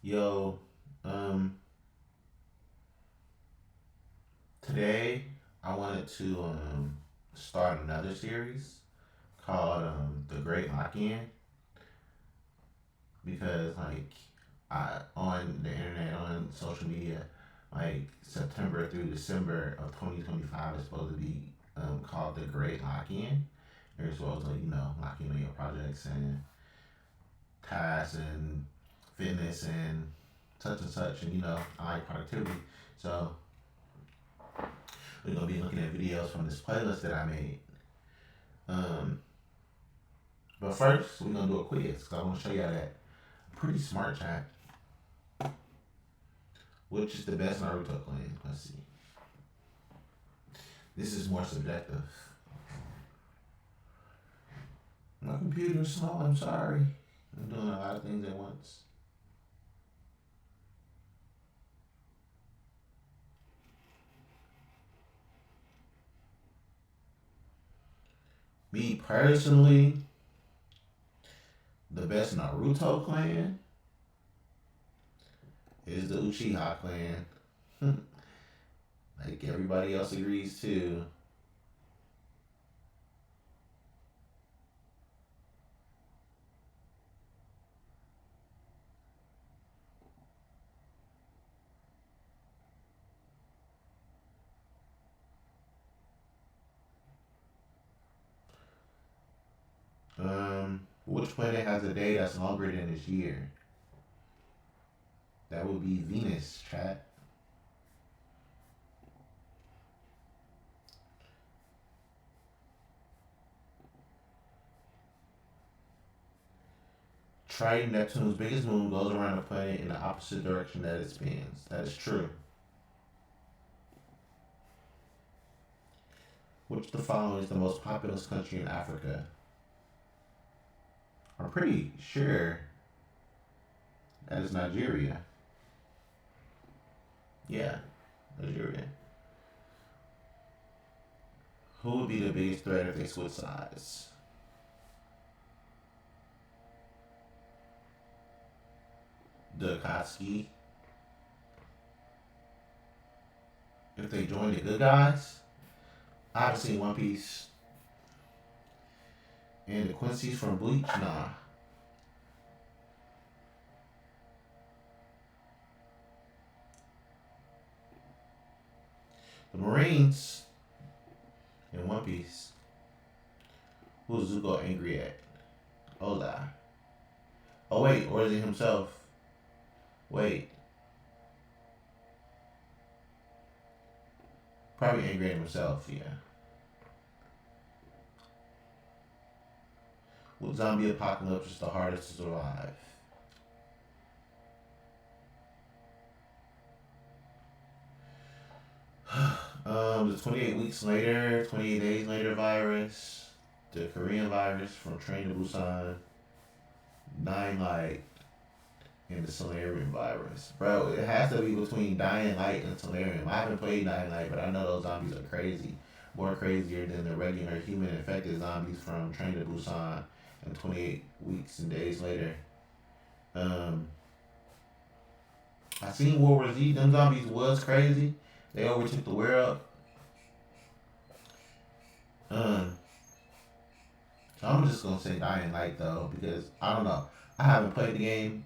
Yo, um, today I wanted to start another series called The Great Lock-In because I on the internet on social media September through December of 2025 is supposed to be called The Great Lock-In. You're supposed to lock in on your projects and tasks and fitness and such and such, and I like productivity. So we're gonna be looking at videos from this playlist that I made. Um, but first, we're gonna do a quiz because I want to show y'all that pretty smart chat. Which is the best Naruto clan? Let's see. This is more subjective. My computer's slow. I'm sorry. I'm doing a lot of things at once. Me personally, the best Naruto clan is the Uchiha clan. Like everybody else agrees too. Which planet has a day that's longer than its year? That would be Venus, chat. Triton, Neptune's biggest moon, goes around the planet in the opposite direction that it spins. That is true. Which of the following is the most populous country in Africa? I'm pretty sure that is Nigeria. Yeah, Nigeria. Who would be the biggest threat if they switch sides? The Akatsuki. If they join the good guys? I haven't seen One Piece. And the Quincy's from Bleach? Nah. The Marines in One Piece. Who's Zuko angry at? Oda. Oh wait, or is it himself? Wait, probably angry at himself. Yeah. What zombie apocalypse is the hardest to survive? The 28 weeks later, 28 days later virus, the Korean virus from Train to Busan, Dying Light, and the Solarium virus. Bro, it has to be between Dying Light and Solarium. I haven't played Dying Light, but I know those zombies are crazy. More crazier than the regular human infected zombies from Train to Busan and 28 weeks and days later. Um, I seen World War Z. Them zombies was crazy. They overtook the world. Um, so I'm just gonna say Dying Light though because I don't know. I haven't played the game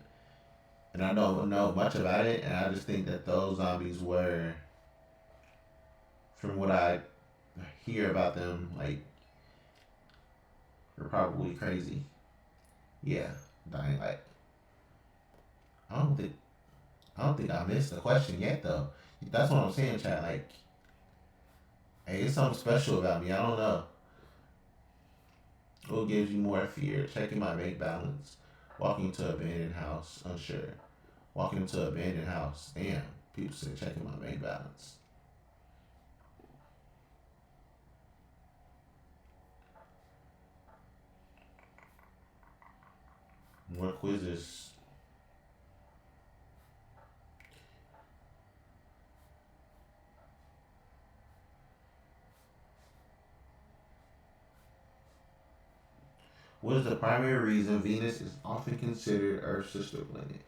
and I don't know much about it, and I just think that those zombies were, from what I hear about them, like they're probably crazy. Yeah, Dying Light. I don't think I don't think I missed the question yet though. That's what I'm saying, chat. Like, hey, it's something special about me. I don't know. What gives you more fear? Checking my bank balance. Walking to abandoned house. Unsure. Walking into abandoned house. Damn. People say checking my bank balance. More quizzes. What is the primary reason Venus is often considered Earth's sister planet?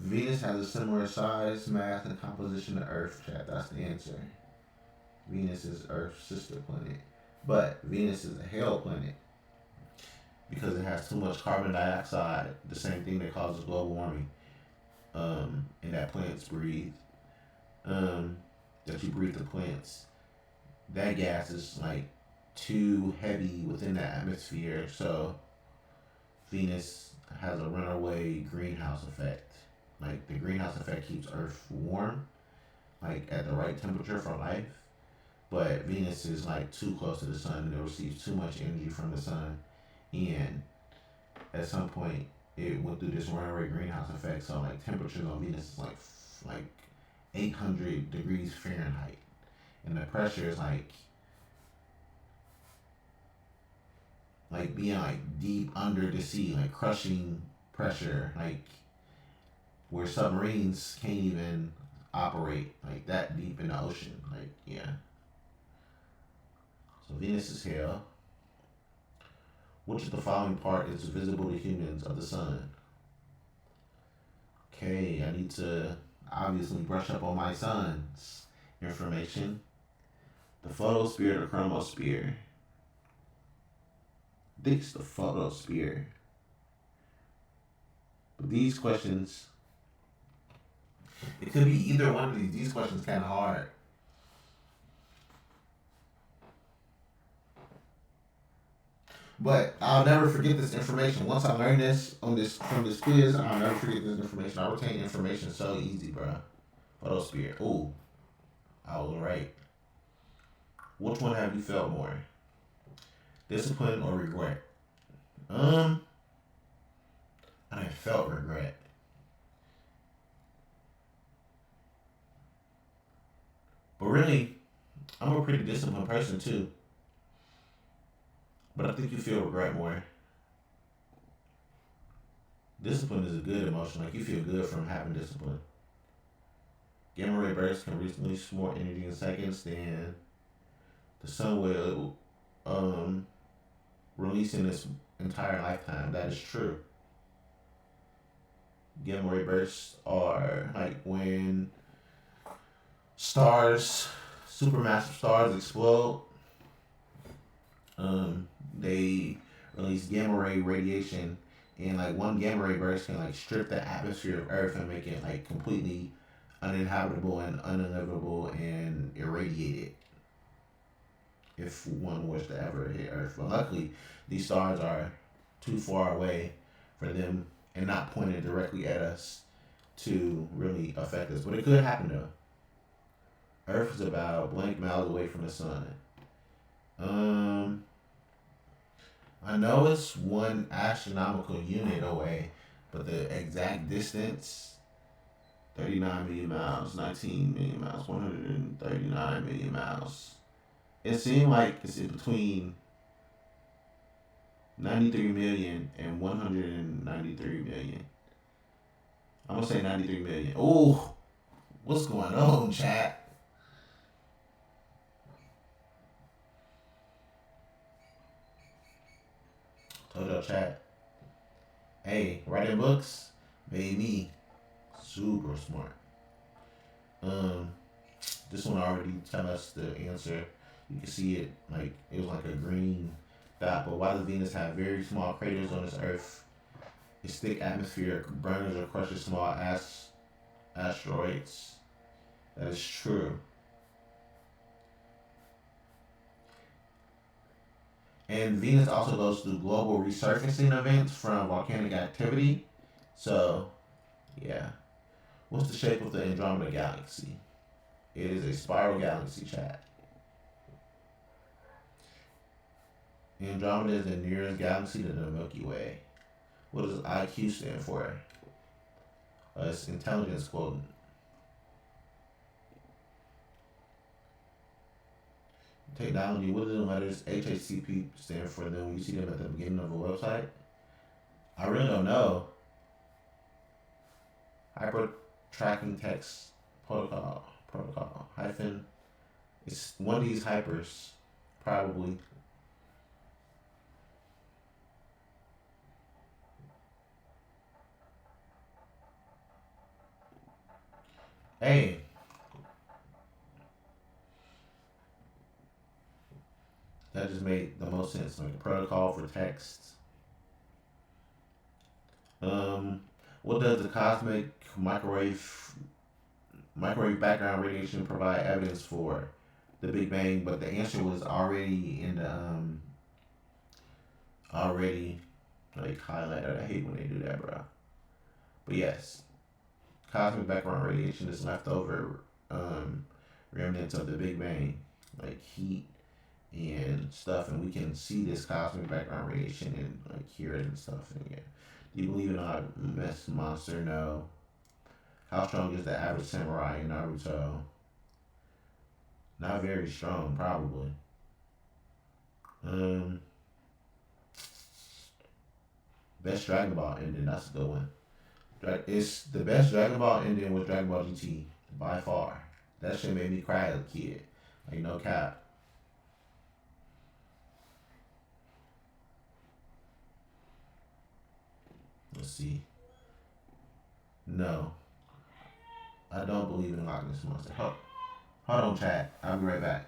Venus has a similar size, mass, and composition to Earth, chat. That's the answer. Venus is Earth's sister planet. But Venus is a hell planet because it has too much carbon dioxide, the same thing that causes global warming, and that plants breathe. Um, that you breathe the plants. That gas is like too heavy within the atmosphere, so Venus has a runaway greenhouse effect. Like the greenhouse effect keeps Earth warm, like at the right temperature for life. But Venus is like too close to the sun and it receives too much energy from the sun. And at some point, it went through this runaway greenhouse effect. So like temperatures on Venus is like 800 degrees Fahrenheit, and the pressure is like being like deep under the sea, like crushing pressure, like where submarines can't even operate like that deep in the ocean. Like yeah. So Venus is hell. Which of the following part is visible to humans of the sun? Okay, I need to obviously brush up on my sun's information. The photosphere or chromosphere? I think it's the photosphere. But these questions, it could be either one of these. These questions kind of hard. But I'll never forget this information. Once I learn this on this from this quiz, I'll never forget this information. I retain information so easy, bro. Photosphere. Ooh, I was right. Which one have you felt more? Discipline or regret? Um, I felt regret. But really, I'm a pretty disciplined person too. But I think you feel regret more. Discipline is a good emotion. Like you feel good from having discipline. Gamma ray bursts can release more energy in seconds than the sun will release in its entire lifetime. That is true. Gamma ray bursts are like when stars, supermassive stars explode. They release gamma ray radiation, and like one gamma ray burst can like strip the atmosphere of Earth and make it like completely uninhabitable and unlivable and irradiated if one was to ever hit Earth. But luckily, these stars are too far away for them and not pointed directly at us to really affect us. But it could happen though. Earth is about blank miles away from the sun. Um, I know it's one astronomical unit away, but the exact distance 39 million miles, 19 million miles, 139 million miles. It seemed like it's in between 93 million and 193 million. I'm gonna say 93 million. Oh, what's going on, chat? Told y'all, chat. Hey, writing books made me super smart. Um, this one already tell us the answer. You can see it like it was like a green dot. But why does Venus have very small craters on its Earth? Its thick atmosphere burns or crushes small asteroids. That is true. And Venus also goes through global resurfacing events from volcanic activity. So, yeah. What's the shape of the Andromeda Galaxy? It is a spiral galaxy, chat. Andromeda is the nearest galaxy to the Milky Way. What does IQ stand for? It's intelligence quotient. Technology. What do the letters HACP stand for? Then when you see them at the beginning of a website, I really don't know. Hyper tracking text protocol hyphen. It's one of these hypers, probably. Hey, that just made the most sense. Like the protocol for texts. Um, what does the cosmic microwave background radiation provide evidence for the Big Bang? But the answer was already in the already like highlighted. I hate when they do that, bro. But yes, cosmic background radiation is leftover remnants of the Big Bang, like heat and stuff, and we can see this cosmic background radiation and like hear it and stuff. And yeah, do you believe in a mess monster? No. How strong is the average samurai in Naruto? Not very strong, probably. Um, best Dragon Ball ending. That's a good one. It's the best Dragon Ball ending was Dragon Ball GT by far. That shit made me cry as a kid. Like no cap. Let's see. No, I don't believe in Loch Ness monster. Hold on, chat. I'll be right back.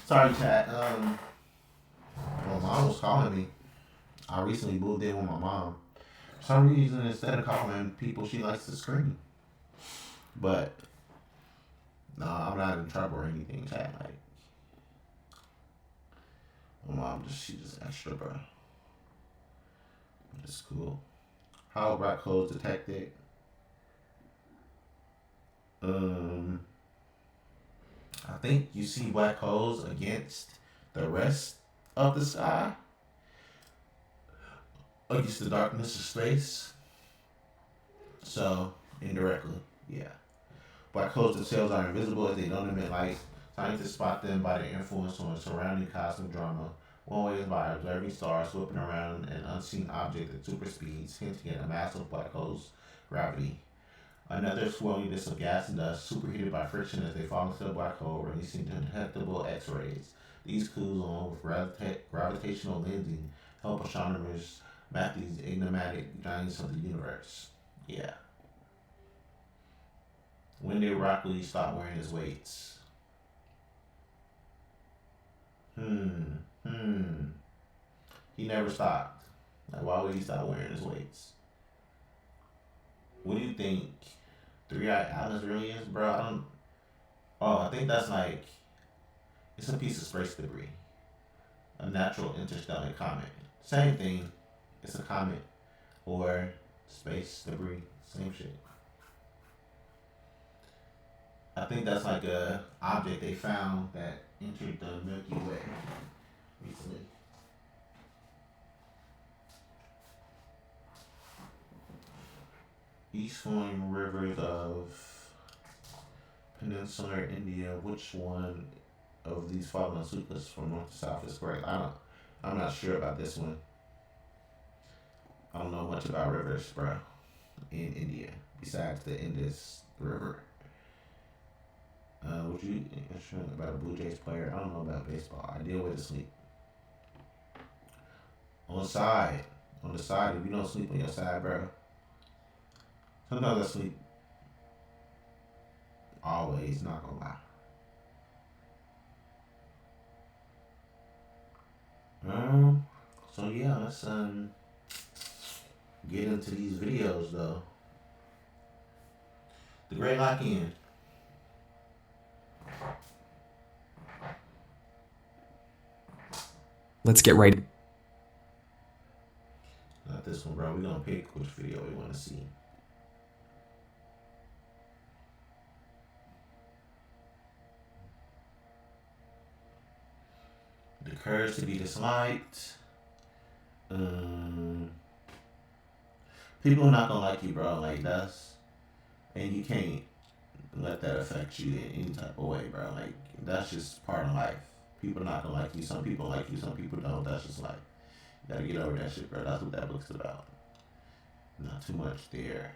Sorry, chat. My mom was calling me. I recently moved in with my mom. For some reason, instead of calling people, she likes to scream. But no, I'm not in trouble or anything. Chat, like my mom she just extra, bro. It's cool. How black holes detected? I think you see black holes against the rest of the sky, against the darkness of space. So indirectly, yeah. Black holes themselves are invisible as they don't emit light. Scientists spot them by their influence on surrounding cosmic drama. One way is by observing stars whipping around an unseen object at super speeds, hinting at a massive black hole's gravity. Another swirliness of gas and dust, superheated by friction as they fall into the black hole, releasing detectable X-rays. These clues, along with gravitational lensing, help astronomers map these enigmatic giants of the universe. Yeah. When did Rock Lee stop wearing his weights? He never stopped. Like, why would he stop wearing his weights? What do you think Three-Eyed Atlas really is, bro? I think that's like, it's a piece of space debris. A natural interstellar comet. Same thing. It's a comet or space debris. Same shit. I think that's like a object they found that entered the Milky Way recently. East flowing rivers of peninsular India. Which one of these following sutras from north to south is correct? I'm not sure about this one. I don't know much about rivers, bro, in India besides the Indus River. Would you about a Blue Jays player? I don't know about baseball. Ideal way to sleep. On the side. If you don't sleep on your side, bro. Sometimes I sleep always, not gonna lie. So yeah, let's get into these videos though. The Great Lock-In. Let's get right. Not this one, bro. We're gonna pick which video we want to see. The courage to be disliked. People are not gonna like you, bro. Like and you can't let that affect you in any type of way, bro. Like that's just part of life. People are not gonna like you. Some people like you, some people don't. That's just life. You gotta get over that shit, bro. That's what that book's about. Not too much there,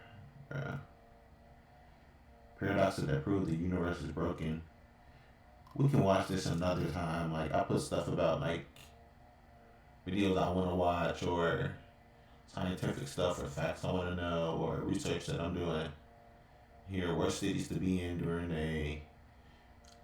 bro. Paradoxes that prove the universe is broken. We can watch this another time. Like I put stuff about like videos I want to watch or scientific stuff or facts I want to know or research that I'm doing here. Worst cities to be in during a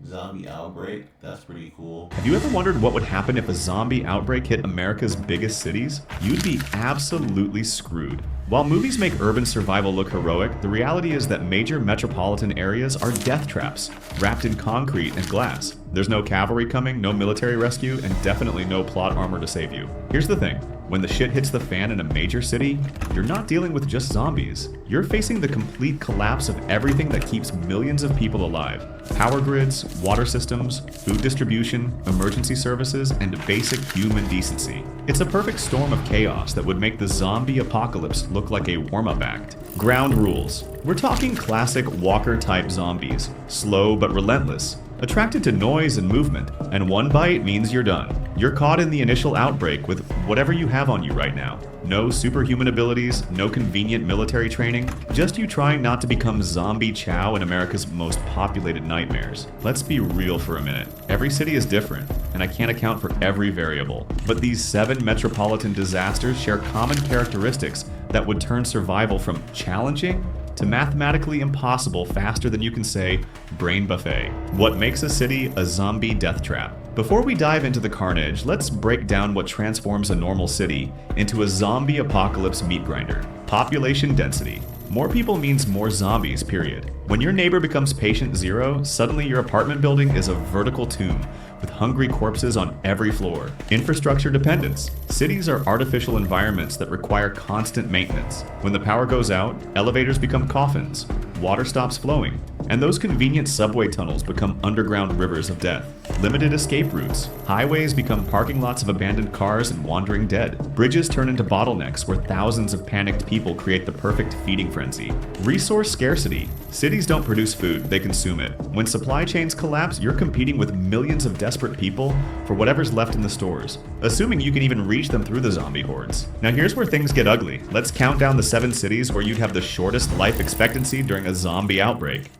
zombie outbreak. That's pretty cool. Have you ever wondered what would happen if a zombie outbreak hit America's biggest cities? You'd be absolutely screwed. While movies make urban survival look heroic, the reality is that major metropolitan areas are death traps, wrapped in concrete and glass. There's no cavalry coming, no military rescue, and definitely no plot armor to save you. Here's the thing. When the shit hits the fan in a major city, you're not dealing with just zombies. You're facing the complete collapse of everything that keeps millions of people alive. Power grids, water systems, food distribution, emergency services, and basic human decency. It's a perfect storm of chaos that would make the zombie apocalypse look like a warm-up act. Ground rules. We're talking classic Walker-type zombies. Slow but relentless. Attracted to noise and movement, and one bite means you're done. You're caught in the initial outbreak with whatever you have on you right now. No superhuman abilities, no convenient military training, just you trying not to become zombie chow in America's most populated nightmares. Let's be real for a minute. Every city is different, and I can't account for every variable. But these 7 metropolitan disasters share common characteristics that would turn survival from challenging to mathematically impossible faster than you can say brain buffet. What makes a city a zombie death trap? Before we dive into the carnage, let's break down what transforms a normal city into a zombie apocalypse meat grinder. Population density. More people means more zombies, period. When your neighbor becomes patient zero, suddenly your apartment building is a vertical tomb with hungry corpses on every floor. Infrastructure dependence. Cities are artificial environments that require constant maintenance. When the power goes out, elevators become coffins, water stops flowing, and those convenient subway tunnels become underground rivers of death. Limited escape routes. Highways become parking lots of abandoned cars and wandering dead. Bridges turn into bottlenecks where thousands of panicked people create the perfect feeding frenzy. Resource scarcity. Cities don't produce food, they consume it. When supply chains collapse, you're competing with millions of desperate people for whatever's left in the stores, assuming you can even reach them through the zombie hordes. Now here's where things get ugly. Let's count down the 7 cities where you'd have the shortest life expectancy during a zombie outbreak.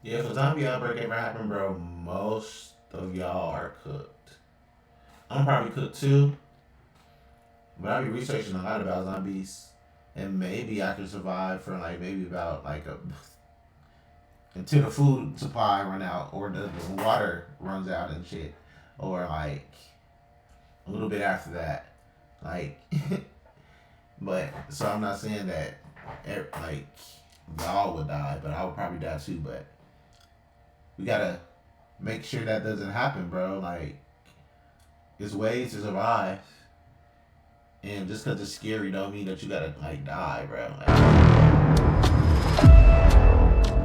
Yeah, if a zombie outbreak ever happened, bro, most of y'all are cooked. I'm probably cooked too, but I be researching a lot about zombies, and maybe I could survive for like maybe about like a until the food supply run out or the water runs out and shit, or like a little bit after that, like. But so I'm not saying that like y'all would die, but I would probably die too. But we gotta make sure that doesn't happen, bro. Like, there's ways to survive, and just because it's scary don't mean that you gotta like die, bro.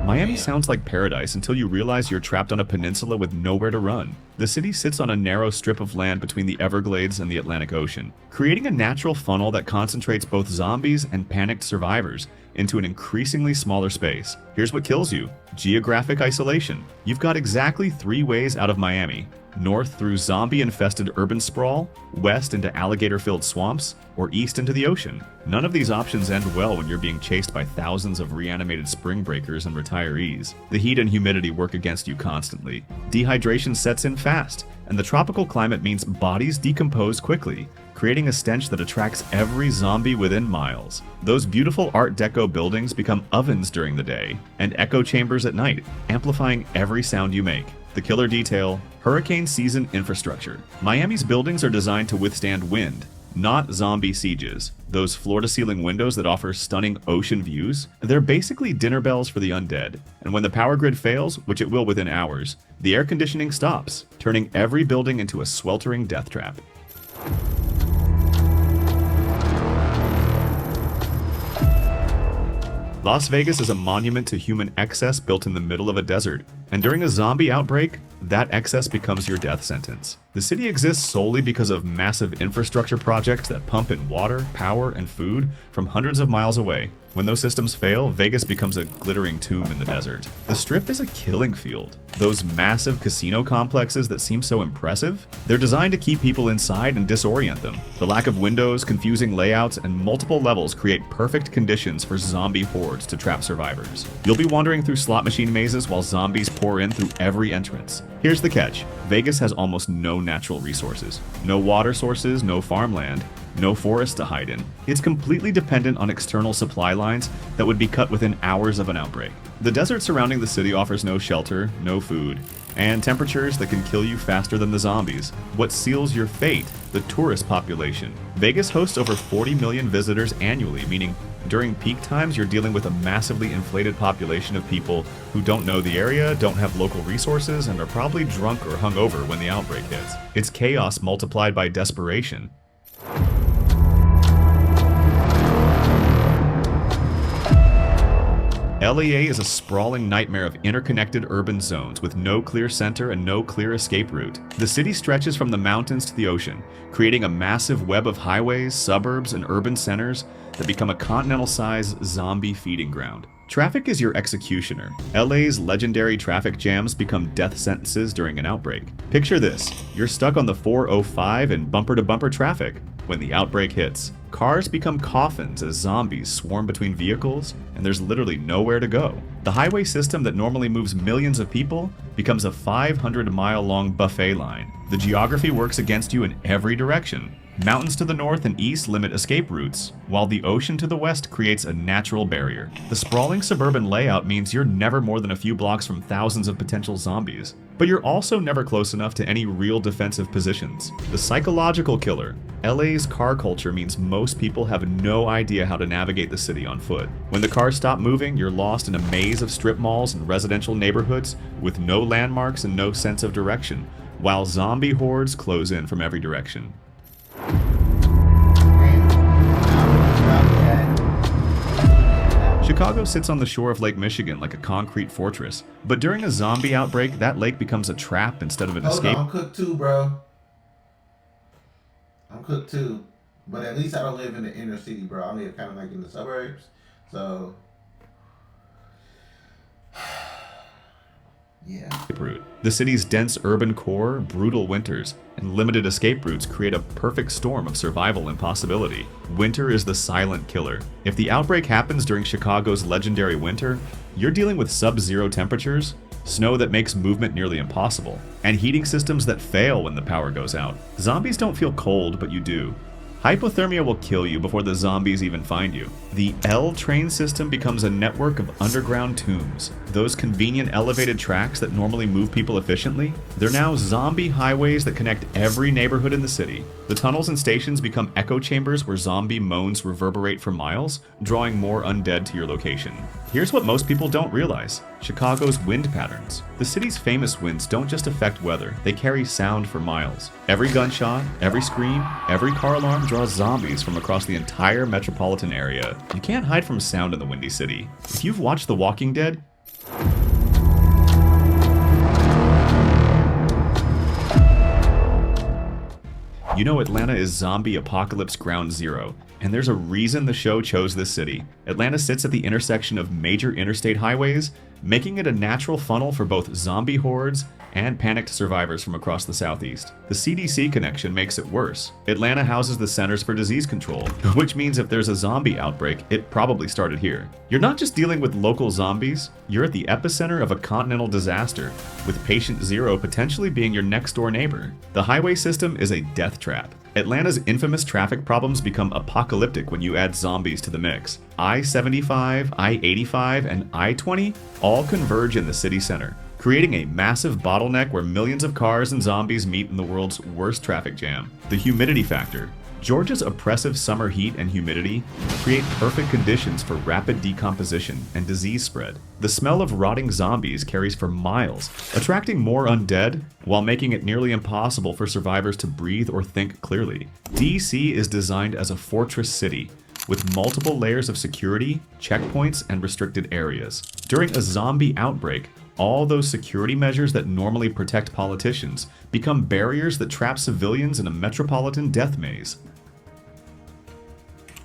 Miami sounds like paradise until you realize you're trapped on a peninsula with nowhere to run. The city sits on a narrow strip of land between the Everglades and the Atlantic Ocean, creating a natural funnel that concentrates both zombies and panicked survivors into an increasingly smaller space. Here's what kills you: geographic isolation. You've got exactly 3 ways out of Miami: north through zombie-infested urban sprawl, west into alligator-filled swamps, or east into the ocean. None of these options end well when you're being chased by thousands of reanimated spring breakers and retirees. The heat and humidity work against you constantly. Dehydration sets in fast, and the tropical climate means bodies decompose quickly, creating a stench that attracts every zombie within miles. Those beautiful Art Deco buildings become ovens during the day, and echo chambers at night, amplifying every sound you make. The killer detail: hurricane season infrastructure. Miami's buildings are designed to withstand wind, not zombie sieges. Those floor-to-ceiling windows that offer stunning ocean views, they're basically dinner bells for the undead. And when the power grid fails, which it will within hours, the air conditioning stops, turning every building into a sweltering death trap. Las Vegas is a monument to human excess built in the middle of a desert, and during a zombie outbreak, that excess becomes your death sentence. The city exists solely because of massive infrastructure projects that pump in water, power, and food from hundreds of miles away. When those systems fail, Vegas becomes a glittering tomb in the desert. The Strip is a killing field. Those massive casino complexes that seem so impressive, they're designed to keep people inside and disorient them. The lack of windows, confusing layouts, and multiple levels create perfect conditions for zombie hordes to trap survivors. You'll be wandering through slot machine mazes while zombies pour in through every entrance. Here's the catch: Vegas has almost no natural resources. No water sources, no farmland, no forest to hide in. It's completely dependent on external supply lines that would be cut within hours of an outbreak. The desert surrounding the city offers no shelter, no food, and temperatures that can kill you faster than the zombies. What seals your fate? The tourist population. Vegas hosts over 40 million visitors annually, meaning during peak times you're dealing with a massively inflated population of people who don't know the area, don't have local resources, and are probably drunk or hungover when the outbreak hits. It's chaos multiplied by desperation. LEA is a sprawling nightmare of interconnected urban zones with no clear center and no clear escape route. The city stretches from the mountains to the ocean, creating a massive web of highways, suburbs, and urban centers that become a continental-sized zombie feeding ground. Traffic is your executioner. LA's legendary traffic jams become death sentences during an outbreak. Picture this: you're stuck on the 405 in bumper-to-bumper traffic. When the outbreak hits, cars become coffins as zombies swarm between vehicles, and there's literally nowhere to go. The highway system that normally moves millions of people becomes a 500-mile-long buffet line. The geography works against you in every direction. Mountains to the north and east limit escape routes, while the ocean to the west creates a natural barrier. The sprawling suburban layout means you're never more than a few blocks from thousands of potential zombies, but you're also never close enough to any real defensive positions. The psychological killer. LA's car culture means most people have no idea how to navigate the city on foot. When the cars stop moving, you're lost in a maze of strip malls and residential neighborhoods with no landmarks and no sense of direction, while zombie hordes close in from every direction. Chicago sits on the shore of Lake Michigan like a concrete fortress, but during a zombie outbreak, that lake becomes a trap instead of an escape. I'm cooked too, bro. I'm cooked too. But at least I don't live in the inner city, bro. I live kind of like in the suburbs. So, yeah. The city's dense urban core, brutal winters, and limited escape routes create a perfect storm of survival impossibility. Winter is the silent killer. If the outbreak happens during Chicago's legendary winter, you're dealing with sub-zero temperatures, snow that makes movement nearly impossible, and heating systems that fail when the power goes out. Zombies don't feel cold, but you do. Hypothermia will kill you before the zombies even find you. The L train system becomes a network of underground tombs. Those convenient elevated tracks that normally move people efficiently, they're now zombie highways that connect every neighborhood in the city. The tunnels and stations become echo chambers where zombie moans reverberate for miles, drawing more undead to your location. Here's what most people don't realize: Chicago's wind patterns. The city's famous winds don't just affect weather, they carry sound for miles. Every gunshot, every scream, every car alarm draws zombies from across the entire metropolitan area. You can't hide from sound in the Windy City. If you've watched The Walking Dead, you know Atlanta is zombie apocalypse ground zero, and there's a reason the show chose this city. Atlanta sits at the intersection of major interstate highways, making it a natural funnel for both zombie hordes and panicked survivors from across the southeast. The CDC connection makes it worse. Atlanta houses the Centers for Disease Control, which means if there's a zombie outbreak, it probably started here. You're not just dealing with local zombies, you're at the epicenter of a continental disaster, with patient zero potentially being your next door neighbor. The highway system is a death trap. Atlanta's infamous traffic problems become apocalyptic when you add zombies to the mix. I-75, I-85, and I-20 all converge in the city center, creating a massive bottleneck where millions of cars and zombies meet in the world's worst traffic jam. The humidity factor. Georgia's oppressive summer heat and humidity create perfect conditions for rapid decomposition and disease spread. The smell of rotting zombies carries for miles, attracting more undead while making it nearly impossible for survivors to breathe or think clearly. DC is designed as a fortress city, with multiple layers of security, checkpoints, and restricted areas. During a zombie outbreak, all those security measures that normally protect politicians become barriers that trap civilians in a metropolitan death maze.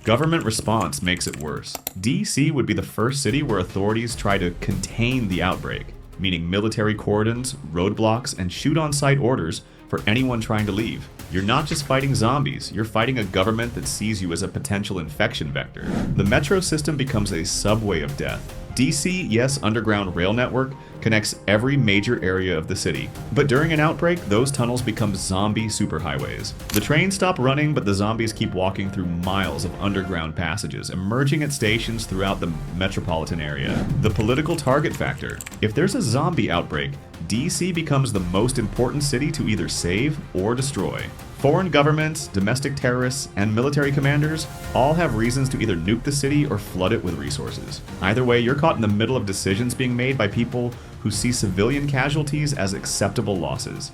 Government response makes it worse. DC would be the first city where authorities try to contain the outbreak, meaning military cordons, roadblocks, and shoot-on-sight orders for anyone trying to leave. You're not just fighting zombies, you're fighting a government that sees you as a potential infection vector. The metro system becomes a subway of death. DC Yes Underground Rail Network connects every major area of the city, but during an outbreak, those tunnels become zombie superhighways. The trains stop running, but the zombies keep walking through miles of underground passages, emerging at stations throughout the metropolitan area. The political target factor. If there's a zombie outbreak, DC becomes the most important city to either save or destroy. Foreign governments, domestic terrorists, and military commanders all have reasons to either nuke the city or flood it with resources. Either way, you're caught in the middle of decisions being made by people who see civilian casualties as acceptable losses.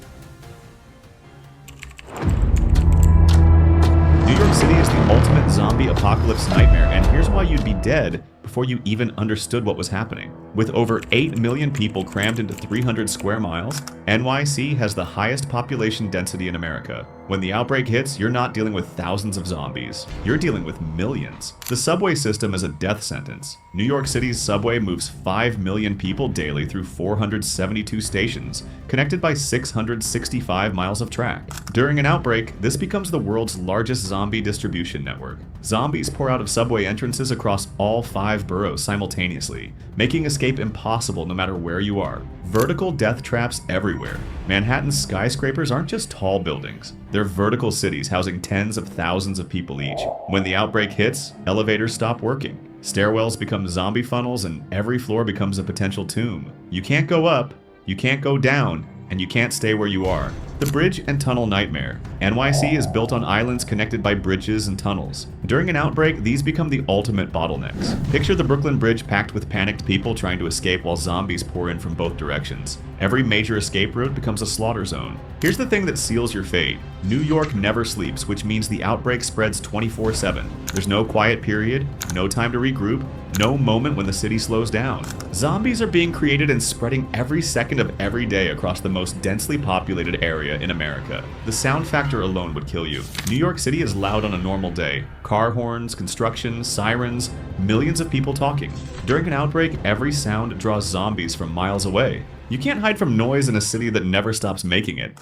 New York City is the ultimate zombie apocalypse nightmare, and here's why you'd be dead before you even understood what was happening. With over 8 million people crammed into 300 square miles, NYC has the highest population density in America. When the outbreak hits, you're not dealing with thousands of zombies. You're dealing with millions. The subway system is a death sentence. New York City's subway moves 5 million people daily through 472 stations, connected by 665 miles of track. During an outbreak, this becomes the world's largest zombie distribution distribution network. Zombies pour out of subway entrances across all 5 boroughs simultaneously, making escape impossible no matter where you are. Vertical death traps everywhere. Manhattan's skyscrapers aren't just tall buildings, they're vertical cities housing tens of thousands of people each. When the outbreak hits, elevators stop working. Stairwells become zombie funnels and every floor becomes a potential tomb. You can't go up, you can't go down, and you can't stay where you are. The bridge and tunnel nightmare. NYC is built on islands connected by bridges and tunnels. During an outbreak, these become the ultimate bottlenecks. Picture the Brooklyn Bridge packed with panicked people trying to escape while zombies pour in from both directions. Every major escape route becomes a slaughter zone. Here's the thing that seals your fate. New York never sleeps, which means the outbreak spreads 24/7. There's no quiet period, no time to regroup, no moment when the city slows down. Zombies are being created and spreading every second of every day across the most densely populated area in America. The sound factor alone would kill you. New York City is loud on a normal day. Car horns, construction, sirens, millions of people talking. During an outbreak, every sound draws zombies from miles away. You can't hide from noise in a city that never stops making it.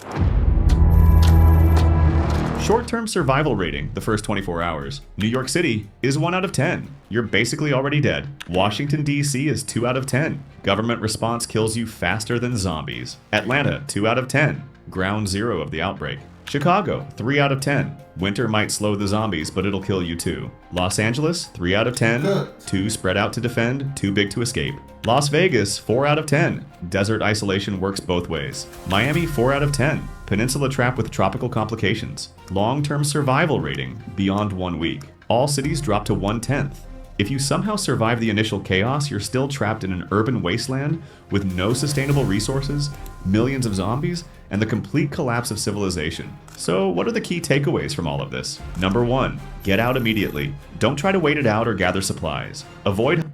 Short-term survival rating, the first 24 hours. New York City is 1 out of 10. You're basically already dead. Washington, D.C. is 2 out of 10. Government response kills you faster than zombies. Atlanta, 2 out of 10. Ground zero of the outbreak. Chicago, 3 out of 10. Winter might slow the zombies, but it'll kill you too. Los Angeles, 3 out of 10. 2 spread out to defend, too big to escape. Las Vegas, 4 out of 10. Desert isolation works both ways. Miami, 4 out of 10. Peninsula trap with tropical complications. Long-term survival rating, beyond 1 week. All cities drop to 1/10. If you somehow survive the initial chaos, you're still trapped in an urban wasteland with no sustainable resources, millions of zombies, and the complete collapse of civilization. So what are the key takeaways from all of this? Number 1, get out immediately. Don't try to wait it out or gather supplies. Avoid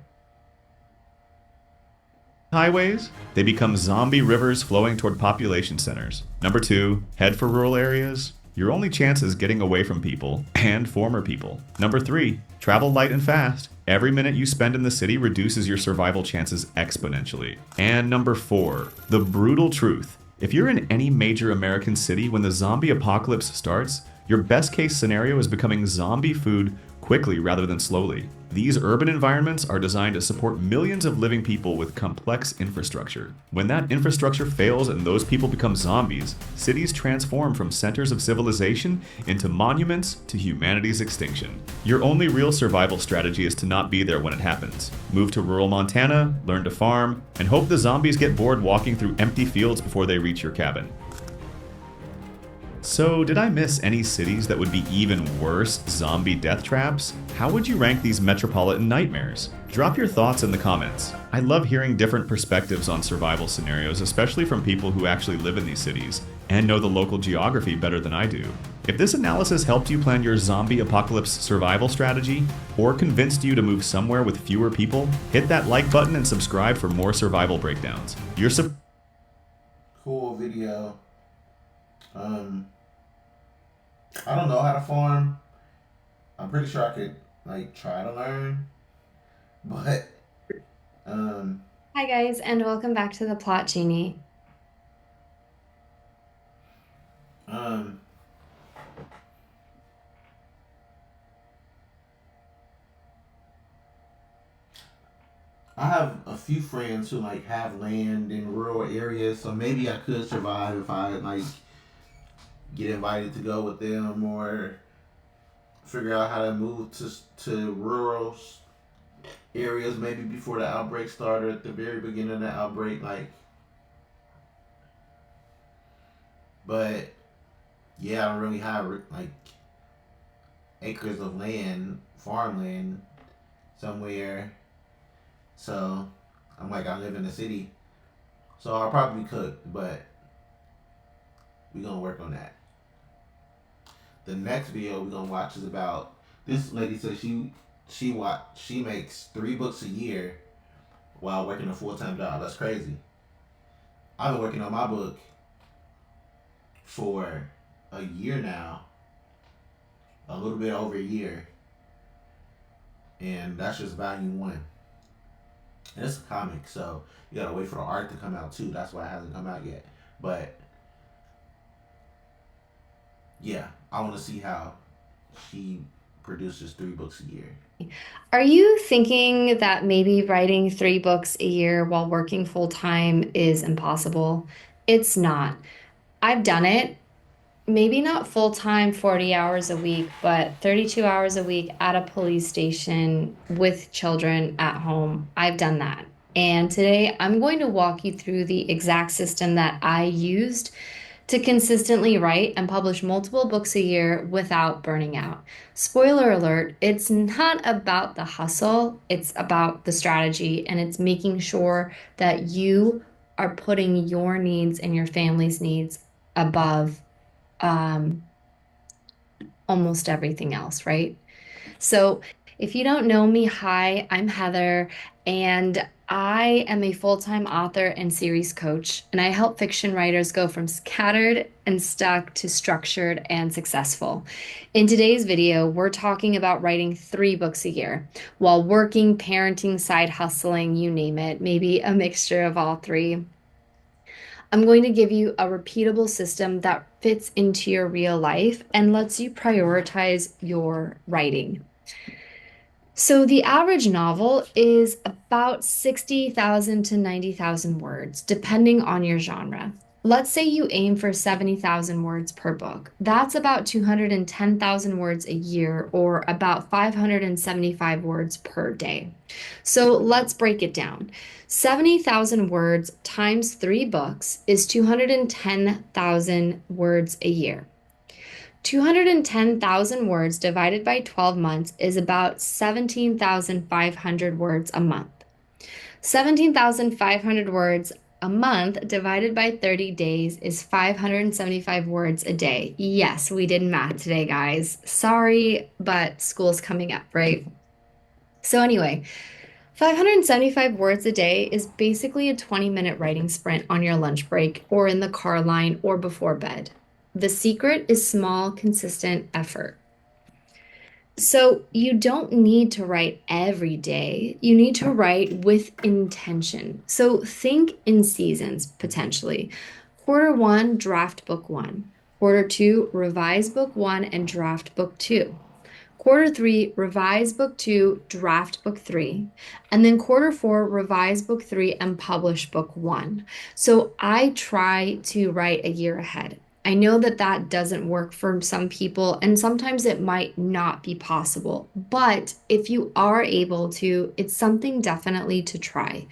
highways. They become zombie rivers flowing toward population centers. Number 2, head for rural areas. Your only chance is getting away from people and former people. Number 3, travel light and fast. Every minute you spend in the city reduces your survival chances exponentially. And number 4, the brutal truth. If you're in any major American city when the zombie apocalypse starts, your best case scenario is becoming zombie food quickly rather than slowly. These urban environments are designed to support millions of living people with complex infrastructure. When that infrastructure fails and those people become zombies, cities transform from centers of civilization into monuments to humanity's extinction. Your only real survival strategy is to not be there when it happens. Move to rural Montana, learn to farm, and hope the zombies get bored walking through empty fields before they reach your cabin. So, did I miss any cities that would be even worse zombie death traps? How would you rank these metropolitan nightmares? Drop your thoughts in the comments. I love hearing different perspectives on survival scenarios, especially from people who actually live in these cities and know the local geography better than I do. If this analysis helped you plan your zombie apocalypse survival strategy, or convinced you to move somewhere with fewer people, hit that like button and subscribe for more survival breakdowns. Cool video. I don't know how to farm. I'm pretty sure I could try to learn, but Hi guys, and welcome back to the Plot Genie. I have a few friends who have land in rural areas, so maybe I could survive if I get invited to go with them or figure out how to move to rural areas maybe before the outbreak started, at the very beginning of the outbreak, but yeah, I don't really have acres of land, farmland somewhere, so I live in the city, so I'll probably cook, but we're gonna work on that. The next video we're gonna watch is about this lady. Says she makes 3 books a year while working a full-time job. That's crazy. I've been working on my book for a year now, a little bit over a year, and that's just volume 1. And it's a comic, so you gotta wait for the art to come out too. That's why it hasn't come out yet. But yeah, I want to see how she produces 3 books a year. Are you thinking that maybe writing 3 books a year while working full time is impossible? It's not. I've done it. Maybe not full time, 40 hours a week, but 32 hours a week at a police station with children at home. I've done that. And today I'm going to walk you through the exact system that I used to consistently write and publish multiple books a year without burning out. Spoiler alert, it's not about the hustle, it's about the strategy, and it's making sure that you are putting your needs and your family's needs above um, almost everything else, right? So, if you don't know me, hi, I'm Heather, and I am a full-time author and series coach, and I help fiction writers go from scattered and stuck to structured and successful. In today's video, we're talking about writing 3 books a year while working, parenting, side hustling, you name it, maybe a mixture of all three. I'm going to give you a repeatable system that fits into your real life and lets you prioritize your writing. So, the average novel is about 60,000 to 90,000 words, depending on your genre. Let's say you aim for 70,000 words per book. That's about 210,000 words a year, or about 575 words per day. So, let's break it down. 70,000 words times 3 books is 210,000 words a year. 210,000 words divided by 12 months is about 17,500 words a month. 17,500 words a month divided by 30 days is 575 words a day. Yes, we did math today, guys. Sorry, but school's coming up, right? So, anyway, 575 words a day is basically a 20-minute writing sprint on your lunch break or in the car line or before bed. The secret is small, consistent effort. So you don't need to write every day. You need to write with intention. So think in seasons, potentially. Quarter 1, draft book 1. Quarter 2, revise book 1 and draft book 2. Quarter 3, revise book 2, draft book 3. And then Quarter 4, revise book 3 and publish book 1. So I try to write a year ahead. I know that that doesn't work for some people, and sometimes it might not be possible. But if you are able to, it's something definitely to try.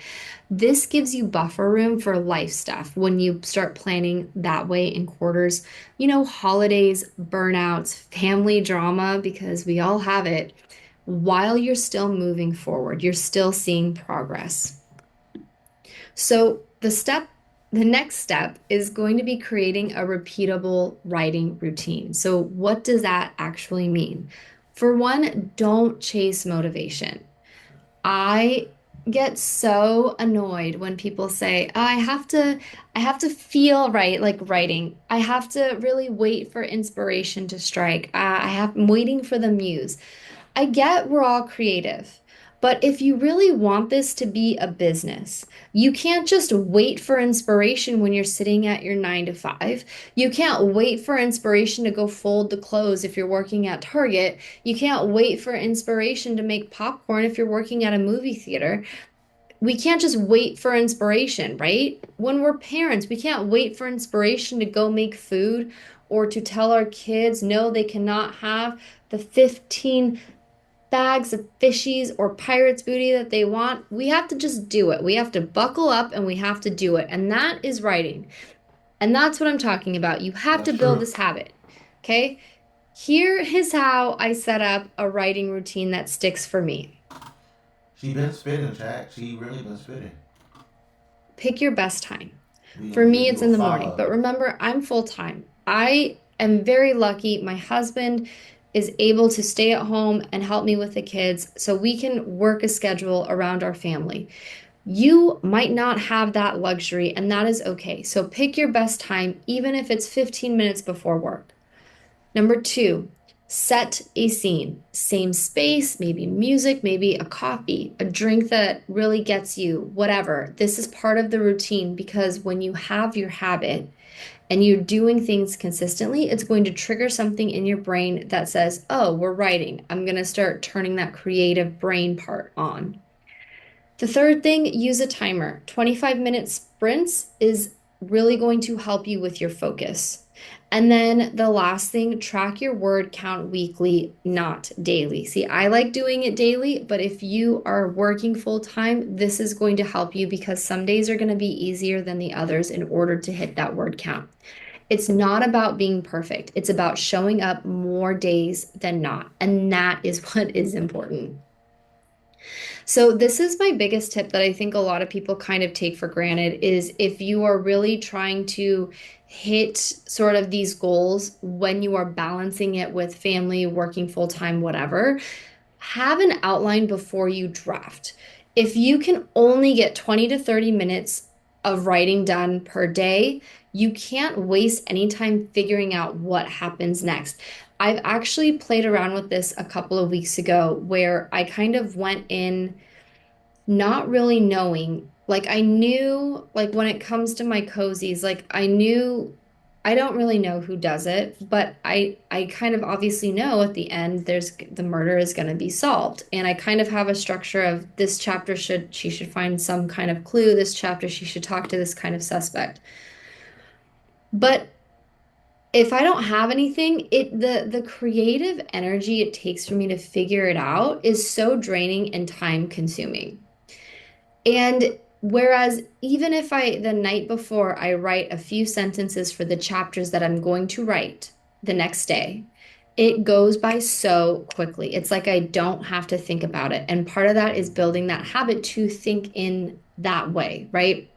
This gives you buffer room for life stuff when you start planning that way in quarters. Holidays, burnouts, family drama, because we all have it, while you're still moving forward, you're still seeing progress. So the next step is going to be creating a repeatable writing routine. So, what does that actually mean? For one, don't chase motivation. I get so annoyed when people say, oh, I have to feel right like writing. I have to really wait for inspiration to strike. I'm waiting for the muse. I get we're all creative, but if you really want this to be a business, you can't just wait for inspiration when you're sitting at your 9 to 5. You can't wait for inspiration to go fold the clothes if you're working at Target. You can't wait for inspiration to make popcorn if you're working at a movie theater. We can't just wait for inspiration, right? When we're parents, we can't wait for inspiration to go make food or to tell our kids, no, they cannot have the 15 bags of fishies or pirate's booty that they want. We have to just do it. We have to buckle up and we have to do it. And that is writing. And that's what I'm talking about. You have to build this habit. Okay? Here is how I set up a writing routine that sticks for me. She been spitting, Jack. She really been spitting. Pick your best time. For me, it's in the morning. But remember, I'm full time. I am very lucky. My husband is able to stay at home and help me with the kids so we can work a schedule around our family. You might not have that luxury, and that is okay. So pick your best time, even if it's 15 minutes before work. Number 2, set a scene. Same space, maybe music, maybe a coffee, a drink that really gets you, whatever. This is part of the routine because when you have your habit, and you're doing things consistently, it's going to trigger something in your brain that says, oh, we're writing. I'm going to start turning that creative brain part on. The third thing, use a timer. 25-minute sprints is really going to help you with your focus. And then the last thing, track your word count weekly, not daily. See, I like doing it daily, but if you are working full time, this is going to help you because some days are going to be easier than the others in order to hit that word count. It's not about being perfect, it's about showing up more days than not. And that is what is important. So this is my biggest tip that I think a lot of people kind of take for granted is if you are really trying to hit sort of these goals when you are balancing it with family, working full time, whatever, have an outline before you draft. If you can only get 20 to 30 minutes of writing done per day, you can't waste any time figuring out what happens next. I've actually played around with this a couple of weeks ago where I kind of went in not really knowing. Like I knew, like when it comes to my cozies, like I knew I don't really know who does it, but I kind of obviously know at the end there's the murder is going to be solved. And I kind of have a structure of this chapter she should find some kind of clue, this chapter she should talk to this kind of suspect. But if I don't have anything, the creative energy it takes for me to figure it out is so draining and time consuming. And whereas even if the night before I write a few sentences for the chapters that I'm going to write the next day, it goes by so quickly. It's like I don't have to think about it. And part of that is building that habit to think in that way, right?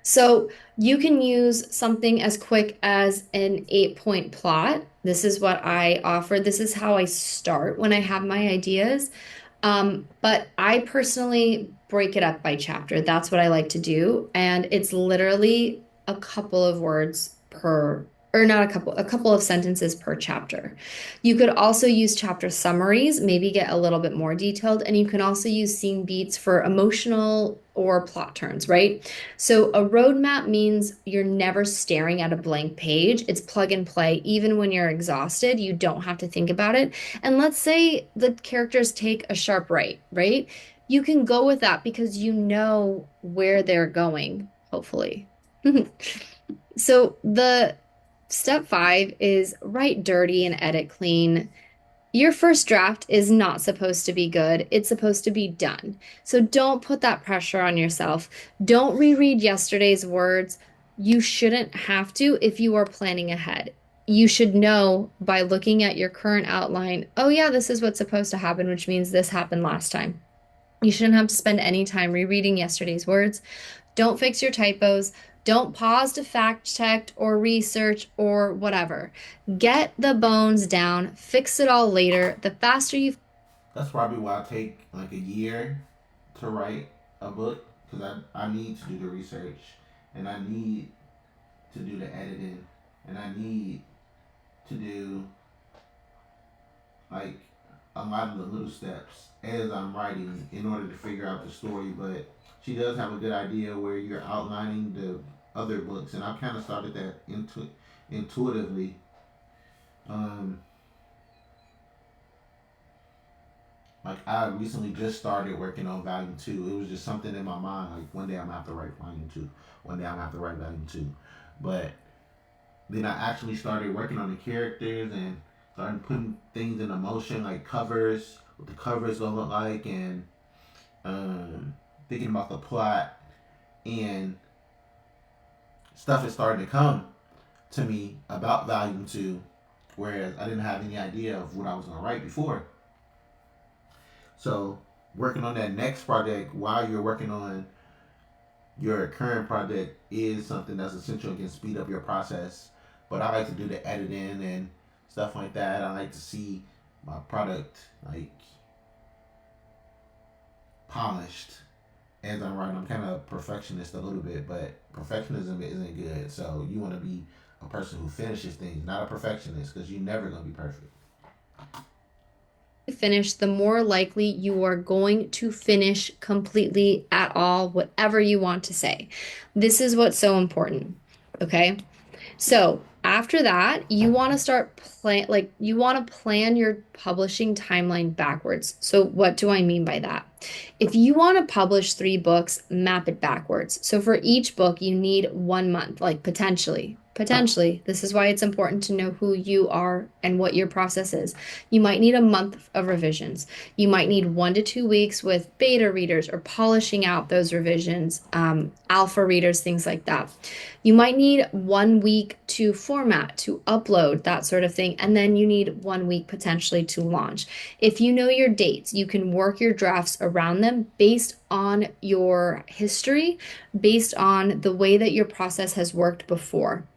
So you can use something as quick as an 8 point plot. This is what I offer. This is how I start when I have my ideas. But I personally break it up by chapter. That's what I like to do. And it's literally a couple of words per, or not a couple of sentences per chapter. You could also use chapter summaries, maybe get a little bit more detailed. And you can also use scene beats for emotional or plot turns, right? So a roadmap means you're never staring at a blank page. It's plug and play. Even when you're exhausted, you don't have to think about it. And let's say the characters take a sharp right, right? You can go with that because you know where they're going, hopefully. So the step 5 is write dirty and edit clean. Your first draft is not supposed to be good. It's supposed to be done. So don't put that pressure on yourself. Don't reread yesterday's words. You shouldn't have to if you are planning ahead. You should know by looking at your current outline, oh, yeah, this is what's supposed to happen, which means this happened last time. You shouldn't have to spend any time rereading yesterday's words. Don't fix your typos. Don't pause to fact check or research or whatever. Get the bones down, fix it all later. The faster you That's probably why I take like a year to write a book because I need to do the research and I need to do the editing and I need to do like a lot of the little steps as I'm writing in order to figure out the story. But she does have a good idea where you're outlining the other books, and I've kind of started that intuitively. Um, like I recently just started working on volume two. It was just something in my mind. Like one day I'm gonna have to write volume two. One day I'm gonna have to write volume two. But then I actually started working on the characters and started putting things in motion, like covers, what the covers gonna look like, and thinking about the plot, and stuff is starting to come to me about volume two, whereas I didn't have any idea of what I was gonna write before. So working on that next project while you're working on your current project is something that's essential and can speed up your process. But I like to do the editing and stuff like that. I like to see my product like polished as I'm writing. I'm kind of perfectionist a little bit, but perfectionism isn't good. So you want to be a person who finishes things, not a perfectionist, because you're never gonna be perfect. finish, the more likely you are going to finish completely at all, whatever you want to say. This is what's so important. Okay. So after that, you want to start you want to plan your publishing timeline backwards. So what do I mean by that? If you want to publish 3 books, map it backwards. So for each book, you need 1 month, like potentially. Potentially. This is why it's important to know who you are and what your process is. You might need a month of revisions. You might need 1 to 2 weeks with beta readers or polishing out those revisions, alpha readers, things like that. You might need 1 week to format, to upload, that sort of thing. And then you need 1 week potentially to launch. If you know your dates, you can work your drafts around them based on your history, based on the way that your process has worked before.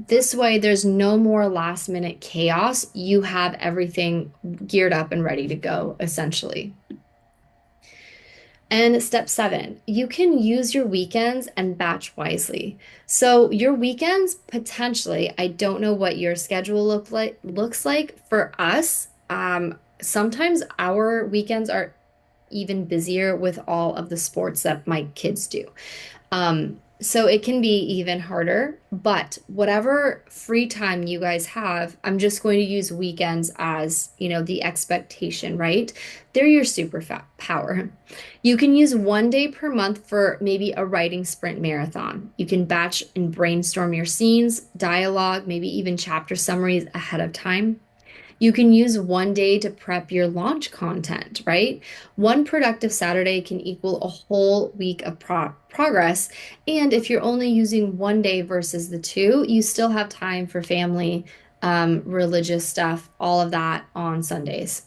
This way, there's no more last minute chaos. You have everything geared up and ready to go, essentially. And step 7, you can use your weekends and batch wisely. So your weekends, potentially, I don't know what your schedule looks like for us. Sometimes our weekends are even busier with all of the sports that my kids do. So it can be even harder, but whatever free time you guys have, I'm just going to use weekends as, the expectation, right? They're your power. You can use 1 day per month for maybe a writing sprint marathon. You can batch and brainstorm your scenes, dialogue, maybe even chapter summaries ahead of time. You can use 1 day to prep your launch content, right? One productive Saturday can equal a whole week of progress. And if you're only using 1 day versus the two, you still have time for family, religious stuff, all of that on Sundays.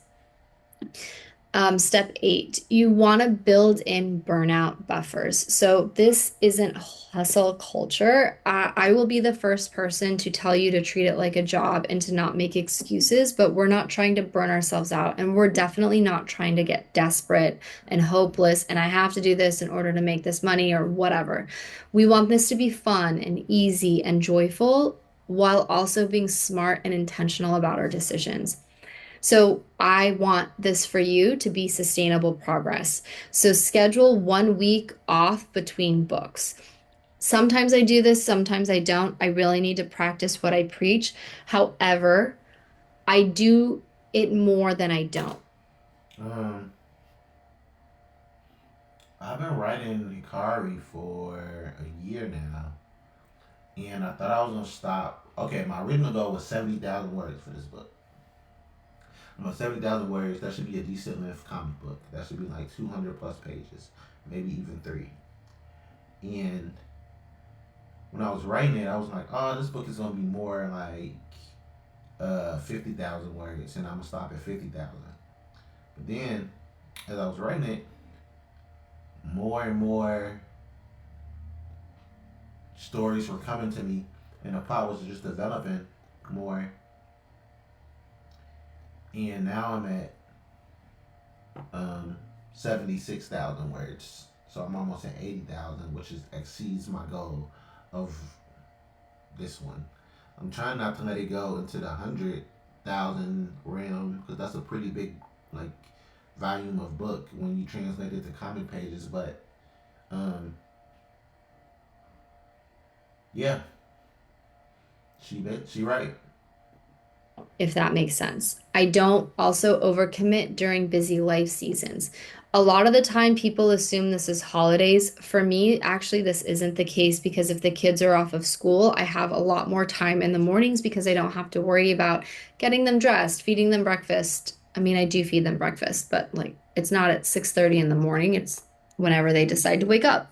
Step 8, you want to build in burnout buffers. So this isn't hustle culture. I will be the first person to tell you to treat it like a job and to not make excuses, but we're not trying to burn ourselves out. And we're definitely not trying to get desperate and hopeless. And I have to do this in order to make this money or whatever. We want this to be fun and easy and joyful while also being smart and intentional about our decisions. So I want this for you to be sustainable progress. So schedule 1 week off between books. Sometimes I do this, sometimes I don't. I really need to practice what I preach. However, I do it more than I don't. Um, I've been writing Hikari for a year now, and I thought I was gonna stop. Okay, my original goal was 70,000 words for this book. 70,000 words. That should be a decent length comic book. That should be like 200 plus pages, maybe even three. And when I was writing it, I was like, oh, this book is gonna be more like 50,000 words, and I'm gonna stop at 50,000. But then, as I was writing it, more and more stories were coming to me, and the plot was just developing more. And now I'm at 76,000 words. So I'm almost at 80,000, which exceeds my goal of this one. I'm trying not to let it go into the 100,000 realm because that's a pretty big like volume of book when you translate it to comic pages. But um, yeah, she right. If that makes sense. I don't also overcommit during busy life seasons. A lot of the time, people assume this is holidays. For me, actually, this isn't the case because if the kids are off of school, I have a lot more time in the mornings because I don't have to worry about getting them dressed, feeding them breakfast. I mean, I do feed them breakfast, but like it's not at 6:30 in the morning. It's whenever they decide to wake up.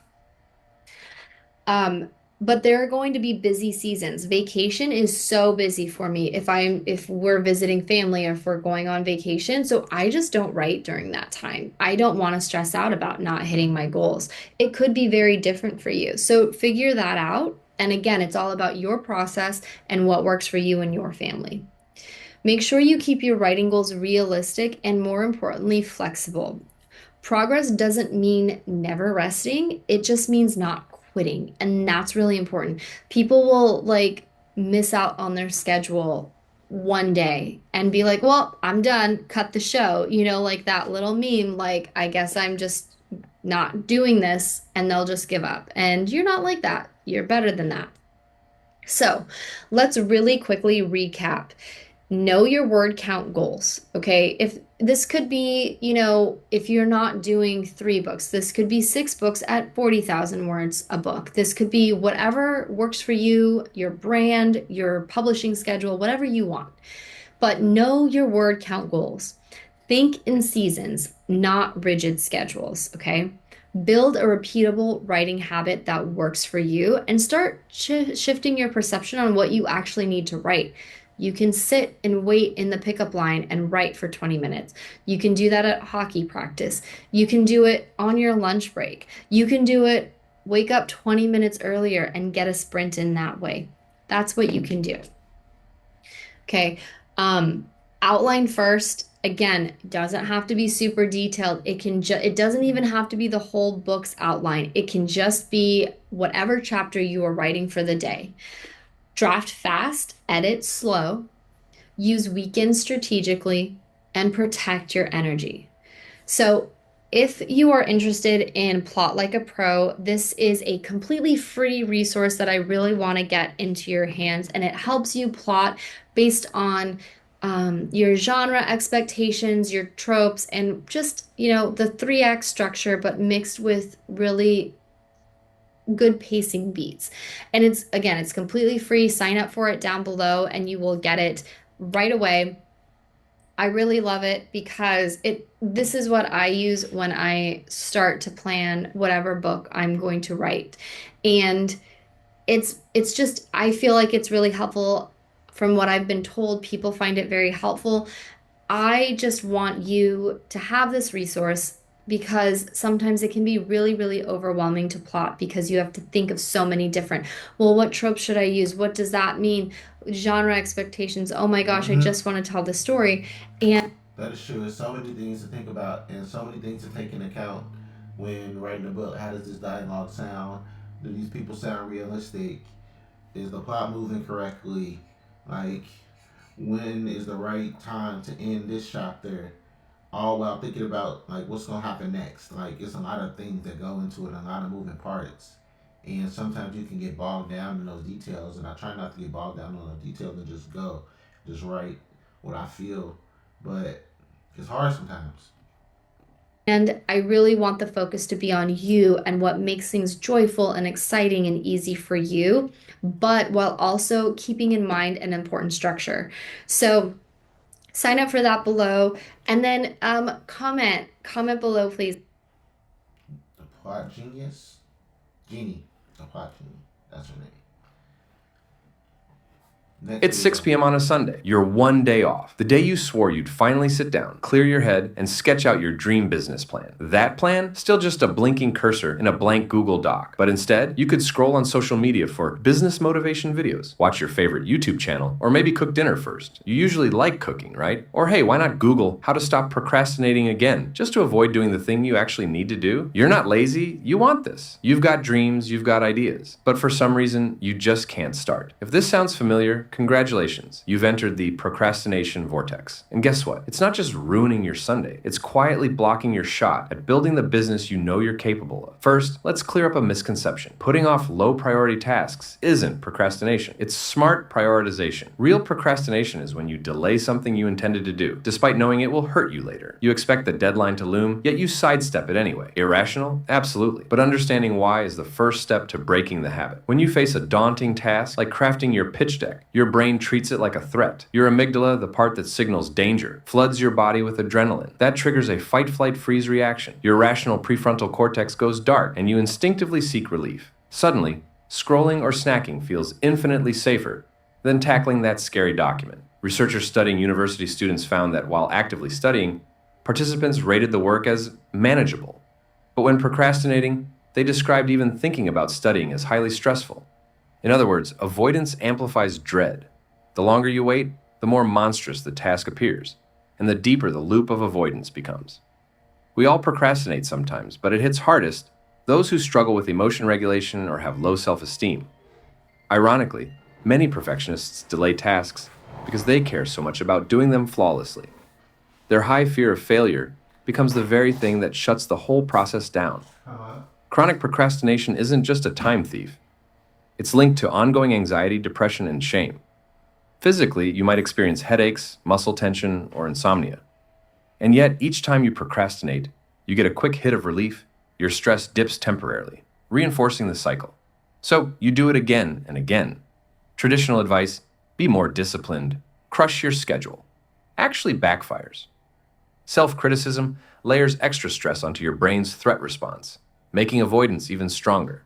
Um, but there are going to be busy seasons. Vacation is so busy for me if we're visiting family or if we're going on vacation. So I just don't write during that time. I don't want to stress out about not hitting my goals. It could be very different for you. So figure that out. And again, it's all about your process and what works for you and your family. Make sure you keep your writing goals realistic and more importantly, flexible. Progress doesn't mean never resting, it just means not quitting. And that's really important. People will like miss out on their schedule 1 day and be like, well, I'm done, cut the show. Like that little meme, like, I guess I'm just not doing this, and they'll just give up. And you're not like that. You're better than that. So let's really quickly recap. Know your word count goals. Okay. If this could be, if you're not doing 3 books, this could be 6 books at 40,000 words a book. This could be whatever works for you, your brand, your publishing schedule, whatever you want. But know your word count goals. Think in seasons, not rigid schedules. Okay. Build a repeatable writing habit that works for you and start shifting your perception on what you actually need to write. You can sit and wait in the pickup line and write for 20 minutes. You can do that at hockey practice. You can do it on your lunch break. You can do it, wake up 20 minutes earlier and get a sprint in that way. That's what you can do. Okay. Outline first. Again, doesn't have to be super detailed. It doesn't even have to be the whole book's outline. It can just be whatever chapter you are writing for the day. Draft fast, edit slow, use weekends strategically, and protect your energy. So, if you are interested in Plot Like a Pro, this is a completely free resource that I really want to get into your hands, and it helps you plot based on your genre expectations, your tropes, and just, the 3 act structure, but mixed with really good pacing beats. And it's completely free. Sign up for it down below and you will get it right away. I really love it because this is what I use when I start to plan whatever book I'm going to write. And it's just I feel like it's really helpful from what I've been told. People find it very helpful. I just want you to have this resource because sometimes it can be really, really overwhelming to plot because you have to think of so many different, well, what tropes should I use? What does that mean? Genre expectations. Oh my gosh, I just want to tell the story. And That is true. There's so many things to think about and so many things to take into account when writing a book. How does this dialogue sound? Do these people sound realistic? Is the plot moving correctly? Like, when is the right time to end this chapter? All while thinking about like what's gonna happen next. Like, it's a lot of things that go into it, a lot of moving parts, and sometimes you can get bogged down in those details. And I try not to get bogged down on those details and just write what I feel. But it's hard sometimes. And I really want the focus to be on you and what makes things joyful and exciting and easy for you, but while also keeping in mind an important structure. So sign up for that below and then comment below, please. The plot genius, Genie, the plot genie. That's her name. Next It's 6 video. p.m. on a Sunday, your one day off, the day you swore you'd finally sit down, clear your head, and sketch out your dream business plan. That plan, still just a blinking cursor in a blank Google Doc. But instead, you could scroll on social media for business motivation videos, watch your favorite YouTube channel, or maybe cook dinner first. You usually like cooking, right? Or hey, why not Google how to stop procrastinating again, just to avoid doing the thing you actually need to do? You're not lazy, you want this. You've got dreams, you've got ideas. But for some reason, you just can't start. If this sounds familiar, congratulations, you've entered the procrastination vortex. And guess what? It's not just ruining your Sunday, it's quietly blocking your shot at building the business you know you're capable of. First, let's clear up a misconception. Putting off low priority tasks isn't procrastination, it's smart prioritization. Real procrastination is when you delay something you intended to do, despite knowing it will hurt you later. You expect the deadline to loom, yet you sidestep it anyway. Irrational? Absolutely. But understanding why is the first step to breaking the habit. When you face a daunting task, like crafting your pitch deck, your brain treats it like a threat. Your amygdala, the part that signals danger, floods your body with adrenaline. That triggers a fight, flight, freeze reaction. Your rational prefrontal cortex goes dark, and you instinctively seek relief. Suddenly, scrolling or snacking feels infinitely safer than tackling that scary document. Researchers studying university students found that while actively studying, participants rated the work as manageable. But when procrastinating, they described even thinking about studying as highly stressful. In other words, avoidance amplifies dread. The longer you wait, the more monstrous the task appears, and the deeper the loop of avoidance becomes. We all procrastinate sometimes, but it hits hardest those who struggle with emotion regulation or have low self-esteem. Ironically, many perfectionists delay tasks because they care so much about doing them flawlessly. Their high fear of failure becomes the very thing that shuts the whole process down. Chronic procrastination isn't just a time thief. It's linked to ongoing anxiety, depression, and shame. Physically, you might experience headaches, muscle tension, or insomnia. And yet, each time you procrastinate, you get a quick hit of relief, your stress dips temporarily, reinforcing the cycle. So you do it again and again. Traditional advice, be more disciplined, crush your schedule, actually backfires. Self-criticism layers extra stress onto your brain's threat response, making avoidance even stronger.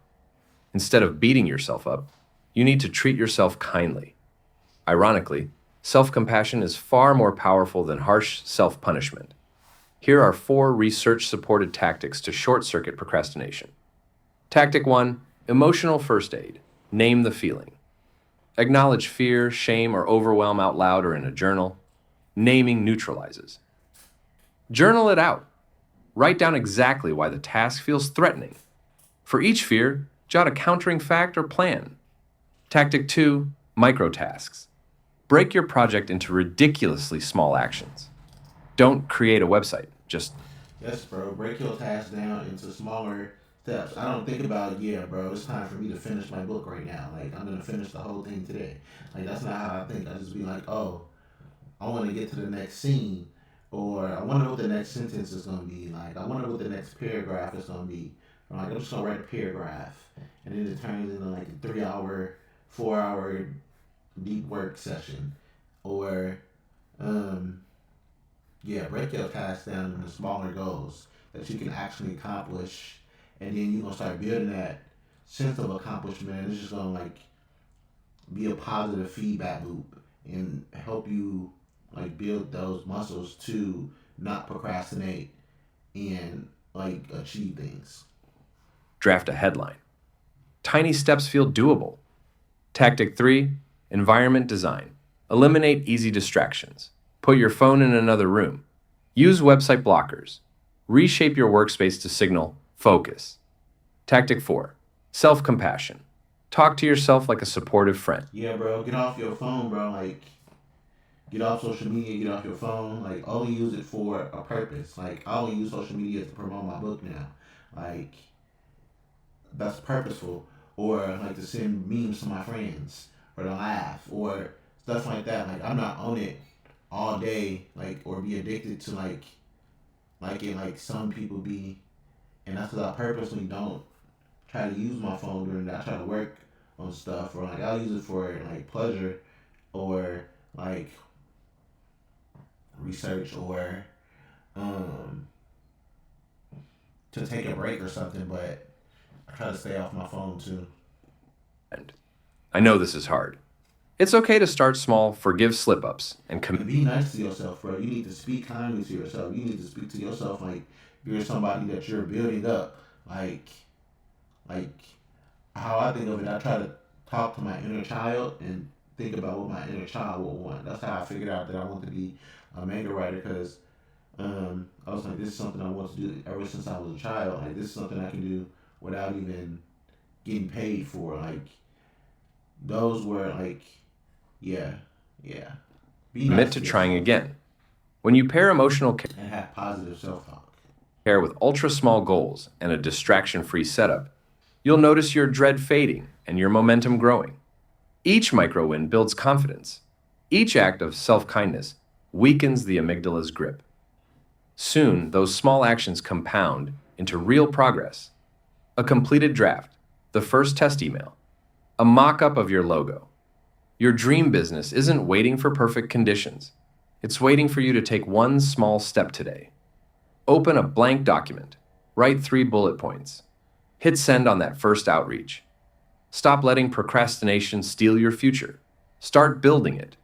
Instead of beating yourself up, you need to treat yourself kindly. Ironically, self-compassion is far more powerful than harsh self-punishment. Here are 4 research-supported tactics to short-circuit procrastination. Tactic 1, emotional first aid. Name the feeling. Acknowledge fear, shame, or overwhelm out loud or in a journal. Naming neutralizes. Journal it out. Write down exactly why the task feels threatening. For each fear, jot a countering fact or plan. Tactic 2, microtasks. Break your project into ridiculously small actions. Don't create a website, just Yes, bro. Break your task down into smaller steps. I don't think about, yeah, bro, it's time for me to finish my book right now. Like, I'm gonna finish the whole thing today. Like, that's not how I think. I just be like, oh, I want to get to the next scene, or I wonder what the next sentence is gonna be. Like, I wonder what the next paragraph is gonna be. I'm like, I'm just gonna write a paragraph, and then it turns into like a 3 hour, 4 hour deep work session, or yeah, break your tasks down into smaller goals that you can actually accomplish, and then you're gonna start building that sense of accomplishment. And it's just gonna like be a positive feedback loop and help you like build those muscles to not procrastinate and like achieve things. draft a headline. Tiny steps feel doable. Tactic 3, environment design. Eliminate easy distractions. Put your phone in another room. Use website blockers. Reshape your workspace to signal focus. Tactic 4, self-compassion. Talk to yourself like a supportive friend. Yeah, bro, get off your phone, bro. Like, get off social media, get off your phone. Like, only use it for a purpose. Like, I only use social media to promote my book now. Like, that's purposeful. Or like to send memes to my friends, or to laugh, or stuff like that. Like, I'm not on it all day, like, or be addicted to like it like some people be. And that's because I purposely don't try to use my phone during that. I try to work on stuff, or like I'll use it for like pleasure, or like research, or um to take a break or something. But I try to stay off my phone too. I know this is hard. It's okay to start small, forgive slip-ups, and And be nice to yourself, bro. You need to speak kindly to yourself. You need to speak to yourself like you're somebody that you're building up. Like how I think of it, I try to talk to my inner child and think about what my inner child will want. That's how I figured out that I want to be a manga writer, because I was like, this is something I want to do ever since I was a child. Like, this is something I can do without even getting paid for. Like, those were like, yeah, yeah. Be commit nice to to trying yourself again. When you pair emotional and have positive self talk. care with ultra-small goals and a distraction-free setup, you'll notice your dread fading and your momentum growing. Each micro-win builds confidence. Each act of self-kindness weakens the amygdala's grip. Soon, those small actions compound into real progress. A completed draft, the first test email, a mock-up of your logo. Your dream business isn't waiting for perfect conditions. It's waiting for you to take one small step today. Open a blank document. Write 3 bullet points. Hit send on that first outreach. Stop letting procrastination steal your future. Start building it,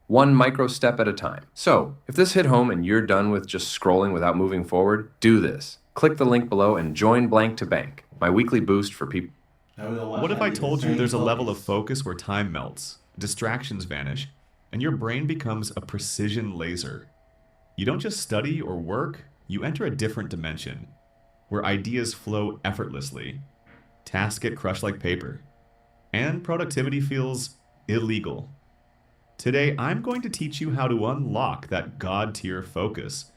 one micro step at a time. So, if this hit home and you're done with just scrolling without moving forward, do this. Click the link below and join Blank to Bank, my weekly boost for people. Now we gonna watch What if how I get the told you same there's a level of focus. focus where time melts, distractions vanish, and your brain becomes a precision laser? You don't just study or work, you enter a different dimension, where ideas flow effortlessly, tasks get crushed like paper, and productivity feels illegal. Today, I'm going to teach you how to unlock that God tier focus,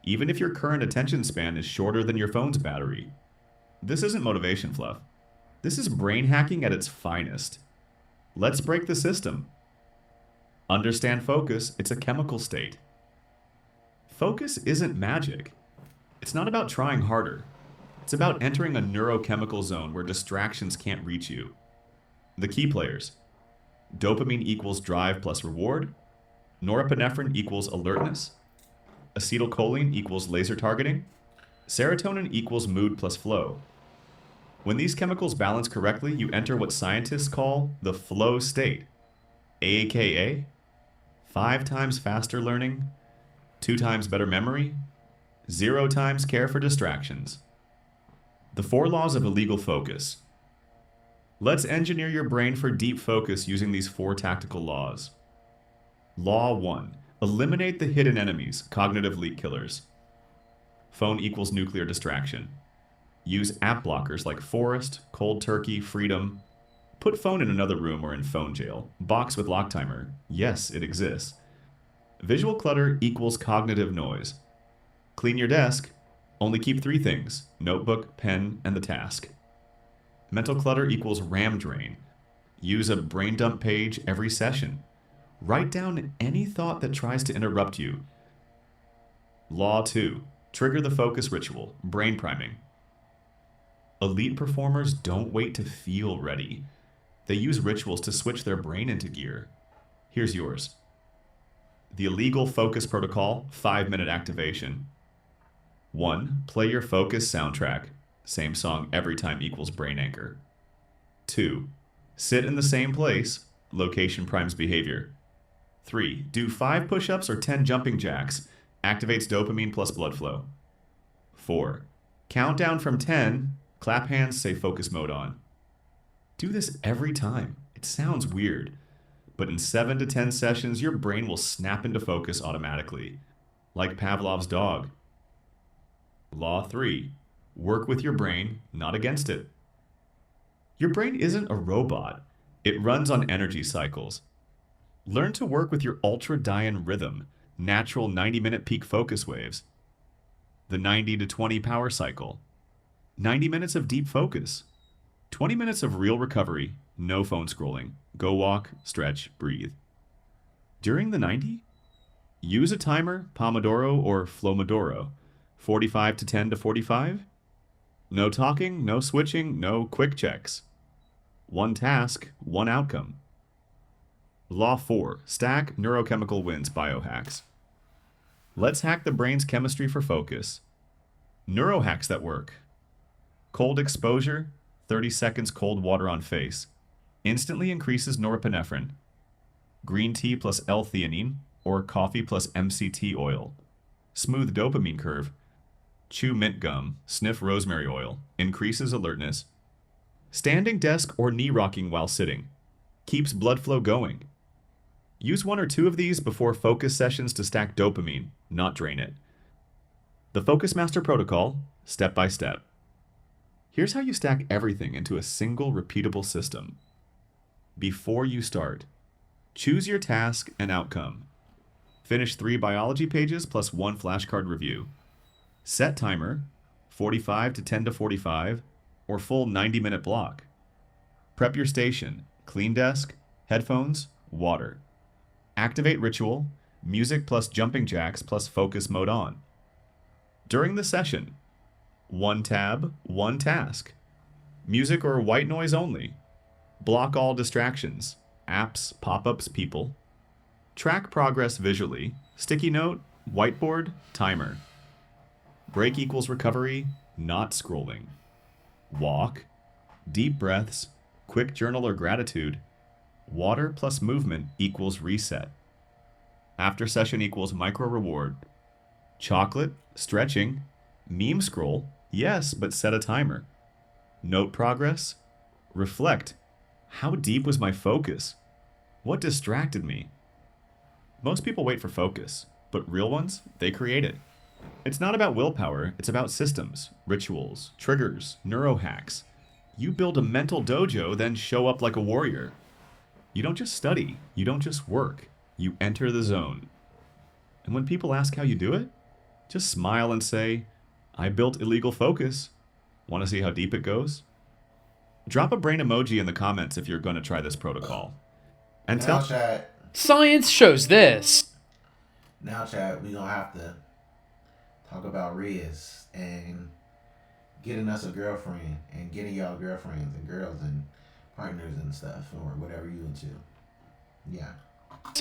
even if your current attention span is shorter than your phone's battery. This isn't motivation fluff. This is brain hacking at its finest. Let's break the system. Understand focus, it's a chemical state. Focus isn't magic. It's not about trying harder. It's about entering a neurochemical zone where distractions can't reach you. The key players. Dopamine equals drive plus reward. Norepinephrine equals alertness. Acetylcholine equals laser targeting. Serotonin equals mood plus flow. When these chemicals balance correctly, you enter what scientists call the flow state, aka 5 times faster learning, 2 times better memory, 0 times care for distractions. The 4 laws of illegal focus. Let's engineer your brain for deep focus using these 4 tactical laws. Law 1. Eliminate the hidden enemies, cognitive leak killers. Phone equals nuclear distraction. Use app blockers like Forest, Cold Turkey, Freedom. Put phone in another room or in phone jail. Box with lock timer. Yes, it exists. Visual clutter equals cognitive noise. Clean your desk. Only keep 3 things: notebook, pen, and the task. Mental clutter equals RAM drain. Use a brain dump page every session. Write down any thought that tries to interrupt you. Law 2. Trigger the focus ritual, brain priming. Elite performers don't wait to feel ready. They use rituals to switch their brain into gear. Here's yours. The illegal focus protocol, 5-minute activation. 1. Play your focus soundtrack. Same song every time equals brain anchor. 2. Sit in the same place. Location primes behavior. 3. Do 5 push-ups or 10 jumping jacks. Activates dopamine plus blood flow. 4. Count down from 10. Clap hands, say focus mode on. Do this every time. It sounds weird, but in 7 to 10 sessions, your brain will snap into focus automatically, like Pavlov's dog. Law 3. Work with your brain, not against it. Your brain isn't a robot. It runs on energy cycles. Learn to work with your ultradian rhythm, natural 90-minute peak focus waves. The 90 to 20 power cycle. 90 minutes of deep focus. 20 minutes of real recovery, no phone scrolling. Go walk, stretch, breathe. During the 90, use a timer, Pomodoro or Flomodoro. 45 to 10 to 45. No talking, no switching, no quick checks. 1 task, 1 outcome. Law 4. Stack neurochemical wins biohacks. Let's hack the brain's chemistry for focus. Neurohacks that work. Cold exposure, 30 seconds cold water on face. Instantly increases norepinephrine. Green tea plus L-theanine, or coffee plus MCT oil. Smooth dopamine curve. Chew mint gum, sniff rosemary oil. Increases alertness. Standing desk or knee rocking while sitting. Keeps blood flow going. Use 1 or 2 of these before focus sessions to stack dopamine, not drain it. The Focus Master Protocol, step by step. Here's how you stack everything into a single repeatable system. Before you start, choose your task and outcome. Finish 3 biology pages plus 1 flashcard review. Set timer, 45 to 10 to 45, or full 90-minute block. Prep your station, clean desk, headphones, water. Activate ritual, music plus jumping jacks plus focus mode on. During the session, 1 tab, 1 task. Music or white noise only. Block all distractions, apps, pop-ups, people. Track progress visually, sticky note, whiteboard, timer. Break equals recovery, not scrolling. Walk, deep breaths, quick journal or gratitude. Water plus movement equals reset. After session equals micro reward. Chocolate, stretching, meme scroll, yes, but set a timer. Note progress, reflect. How deep was my focus? What distracted me? Most people wait for focus, but real ones, they create it. It's not about willpower, it's about systems, rituals, triggers, neurohacks. You build a mental dojo, then show up like a warrior. You don't just study, you don't just work, you enter the zone. And when people ask how you do it, just smile and say, I built illegal focus. Want to see how deep it goes? Drop a brain emoji in the comments if you're going to try this protocol. And Now, chat. Science shows this. Now, chat. We gonna have to talk about Riz and getting us a girlfriend and getting y'all girlfriends and girls and partners and stuff or whatever you into. Yeah.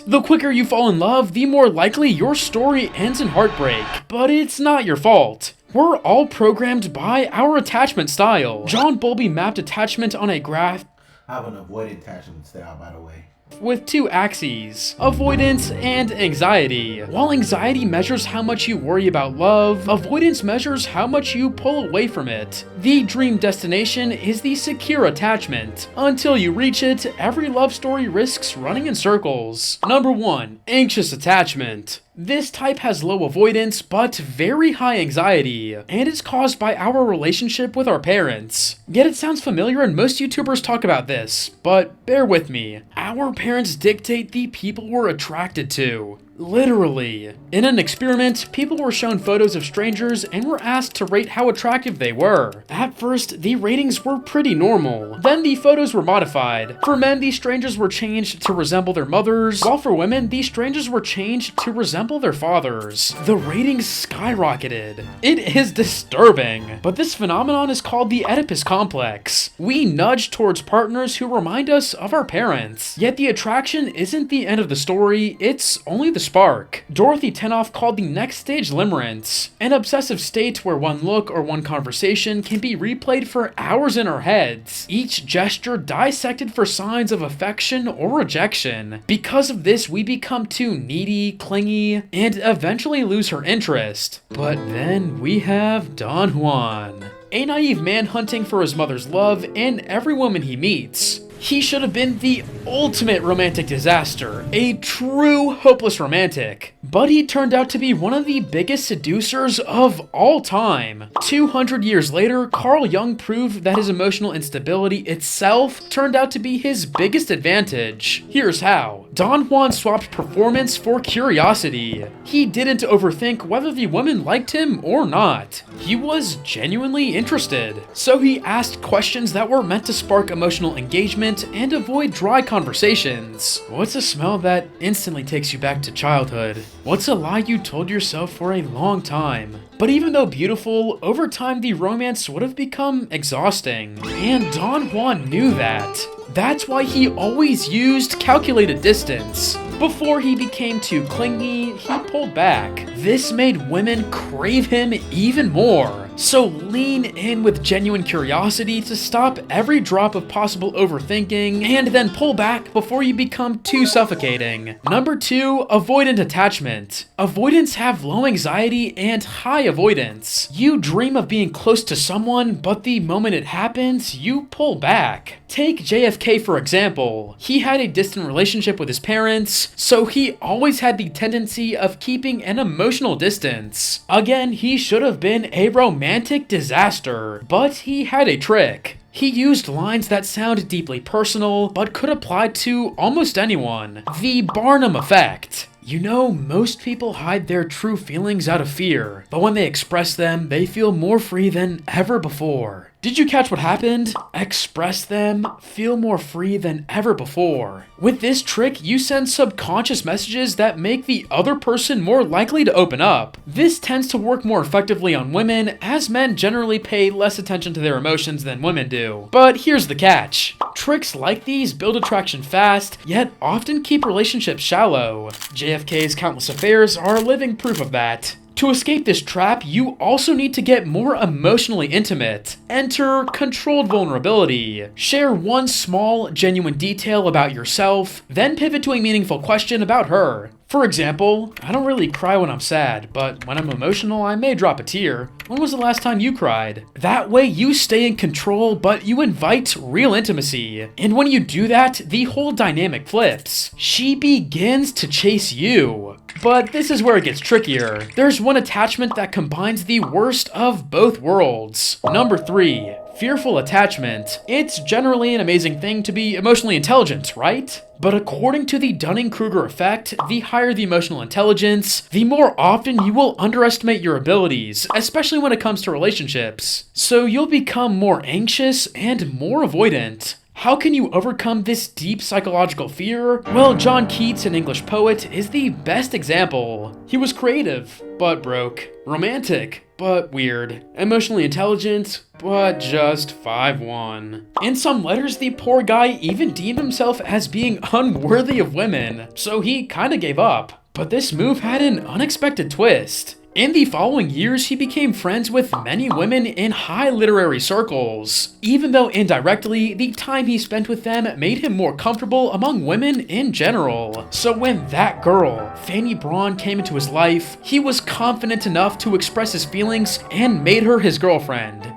The quicker you fall in love, the more likely your story ends in heartbreak. But it's not your fault. We're all programmed by our attachment style. John Bowlby mapped attachment on a graph I have an avoidant attachment style, by the way. with two axes, avoidance and anxiety. While anxiety measures how much you worry about love, avoidance measures how much you pull away from it. The dream destination is the secure attachment. Until you reach it, every love story risks running in circles. Number 1. Anxious attachment. This type has low avoidance, but very high anxiety, and is caused by our relationship with our parents. Yet it sounds familiar and most YouTubers talk about this, but bear with me. Our parents dictate the people we're attracted to. Literally. In an experiment, people were shown photos of strangers and were asked to rate how attractive they were. At first, the ratings were pretty normal. Then the photos were modified. For men, the strangers were changed to resemble their mothers, while for women, the strangers were changed to resemble their fathers. The ratings skyrocketed. It is disturbing. But this phenomenon is called the Oedipus complex. We nudge towards partners who remind us of our parents. Yet the attraction isn't the end of the story, it's only the spark. Dorothy Tenoff called the next stage limerence, an obsessive state where one look or one conversation can be replayed for hours in our heads, each gesture dissected for signs of affection or rejection. Because of this, we become too needy, clingy, and eventually lose her interest. But then we have Don Juan, a naive man hunting for his mother's love in every woman he meets. He should have been the ultimate romantic disaster, a true hopeless romantic. But he turned out to be one of the biggest seducers of all time. 200 years later, Carl Jung proved that his emotional instability itself turned out to be his biggest advantage. Here's how. Don Juan swapped performance for curiosity. He didn't overthink whether the woman liked him or not. He was genuinely interested. So he asked questions that were meant to spark emotional engagement and avoid dry conversations. What's a smell that instantly takes you back to childhood? What's a lie you told yourself for a long time? But even though beautiful, over time the romance would have become exhausting. And Don Juan knew that. That's why he always used calculated distance. Before he became too clingy, he pulled back. This made women crave him even more. So lean in with genuine curiosity to stop every drop of possible overthinking, and then pull back before you become too suffocating. Number 2, avoidant attachment. Avoidants have low anxiety and high avoidance. You dream of being close to someone, but the moment it happens, you pull back. Take JFK for example. He had a distant relationship with his parents, so he always had the tendency of keeping an emotional distance. Again, he should have been a romantic disaster, but he had a trick. He used lines that sound deeply personal, but could apply to almost anyone. The Barnum effect. You know, most people hide their true feelings out of fear, but when they express them, they feel more free than ever before. Did you catch what happened? Express them, feel more free than ever before. With this trick, you send subconscious messages that make the other person more likely to open up. This tends to work more effectively on women, as men generally pay less attention to their emotions than women do. But here's the catch. Tricks like these build attraction fast, yet often keep relationships shallow. JFK's countless affairs are living proof of that. To escape this trap, you also need to get more emotionally intimate. Enter controlled vulnerability. Share one small, genuine detail about yourself, then pivot to a meaningful question about her. For example, I don't really cry when I'm sad, but when I'm emotional, I may drop a tear. When was the last time you cried? That way you stay in control, but you invite real intimacy. And when you do that, the whole dynamic flips. She begins to chase you. But this is where it gets trickier. There's one attachment that combines the worst of both worlds. Number 3. fearful attachment. It's generally an amazing thing to be emotionally intelligent, right? But according to the Dunning-Kruger effect, the higher the emotional intelligence, the more often you will underestimate your abilities, especially when it comes to relationships. So you'll become more anxious and more avoidant. How can you overcome this deep psychological fear? Well, John Keats, an English poet, is the best example. He was creative, but broke. Romantic, but weird. Emotionally intelligent, but just 5'1". In some letters, the poor guy even deemed himself as being unworthy of women, so he kinda gave up. But this move had an unexpected twist. In the following years, he became friends with many women in high literary circles, even though indirectly, the time he spent with them made him more comfortable among women in general. So when that girl, Fanny Braun, came into his life, he was confident enough to express his feelings and made her his girlfriend.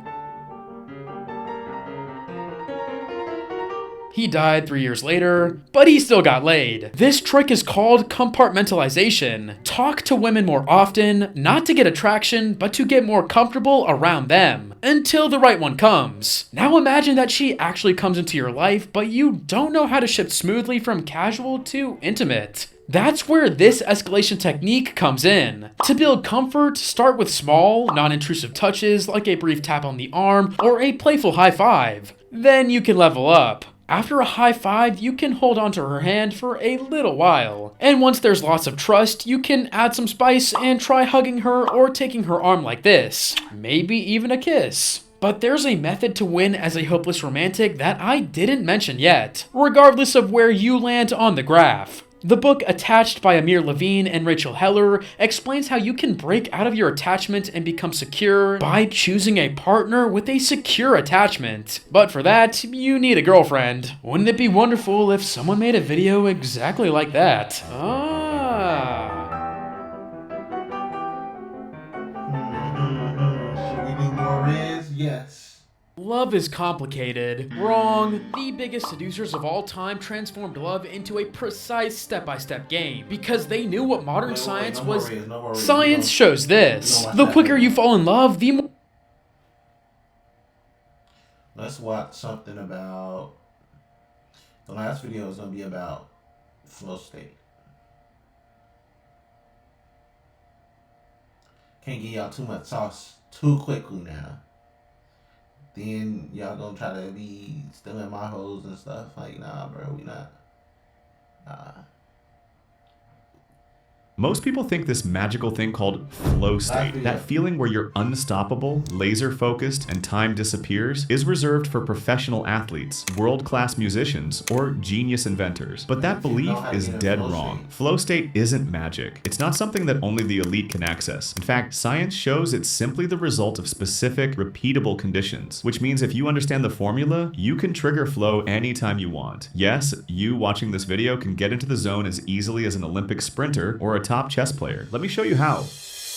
He died 3 years later, but he still got laid. This trick is called compartmentalization. Talk to women more often, not to get attraction, but to get more comfortable around them, until the right one comes. Now imagine that she actually comes into your life, but you don't know how to shift smoothly from casual to intimate. That's where this escalation technique comes in. To build comfort, start with small, non-intrusive touches like a brief tap on the arm or a playful high five. Then you can level up. After a high five, you can hold onto her hand for a little while. And once there's lots of trust, you can add some spice and try hugging her or taking her arm like this. Maybe even a kiss. But there's a method to win as a hopeless romantic that I didn't mention yet, regardless of where you land on the graph. The book Attached by Amir Levine and Rachel Heller explains how you can break out of your attachment and become secure by choosing a partner with a secure attachment. But for that, you need a girlfriend. Wouldn't it be wonderful if someone made a video exactly like that? Should we do more Riz? Yes. Love is complicated. Wrong. The biggest seducers of all time transformed love into a precise step-by-step game because they knew what modern science no more was. Riz, no more Riz. Science shows this. watch The that quicker video. you fall in love, the more. Let's watch something about. The last video is gonna be about flow state. Can't give y'all too much sauce too quickly now. Then y'all gonna try to be stealing my hoes and stuff. Like, nah, bro, we not. Nah. Most people think this magical thing called flow state, that feeling where you're unstoppable, laser focused, and time disappears, is reserved for professional athletes, world-class musicians, or genius inventors. But that belief is dead wrong. Flow state isn't magic. It's not something that only the elite can access. In fact, science shows it's simply the result of specific, repeatable conditions, which means if you understand the formula, you can trigger flow anytime you want. Yes, you watching this video can get into the zone as easily as an Olympic sprinter or a top chess player. Let me show you how.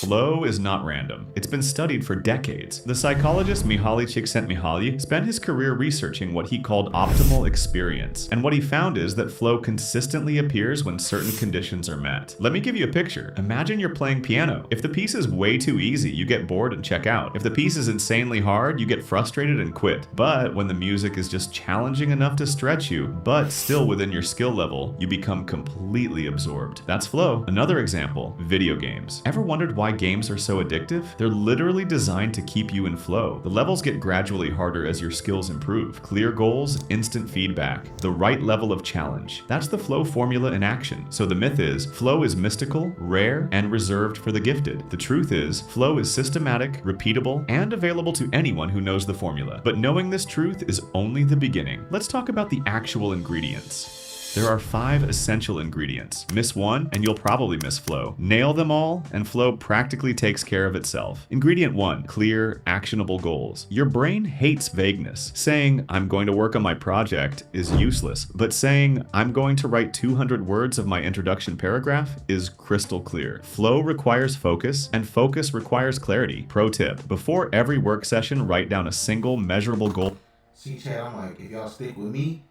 Flow is not random. It's been studied for decades. The psychologist Mihaly Csikszentmihalyi spent his career researching what he called optimal experience. And what he found is that flow consistently appears when certain conditions are met. Let me give you a picture. Imagine you're playing piano. If the piece is way too easy, you get bored and check out. If the piece is insanely hard, you get frustrated and quit. But when the music is just challenging enough to stretch you, but still within your skill level, you become completely absorbed. That's flow. Another example, video games. Ever wondered why games are so addictive? They're literally designed to keep you in flow. The levels get gradually harder as your skills improve. Clear goals, instant feedback, the right level of challenge. That's the flow formula in action. So the myth is, flow is mystical, rare, and reserved for the gifted. The truth is, flow is systematic, repeatable, and available to anyone who knows the formula. But knowing this truth is only the beginning. Let's talk about the actual ingredients. There are 5 essential ingredients. Miss one, and you'll probably miss flow. Nail them all, and flow practically takes care of itself. Ingredient 1, clear, actionable goals. Your brain hates vagueness. Saying, I'm going to work on my project is useless, but saying, I'm going to write 200 words of my introduction paragraph is crystal clear. Flow requires focus, and focus requires clarity. Pro tip, before every work session, write down a single measurable goal. See, Chad, I'm like, if y'all stick with me,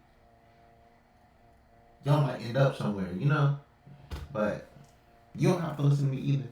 y'all might end up somewhere, you know? But you don't have to listen to me either.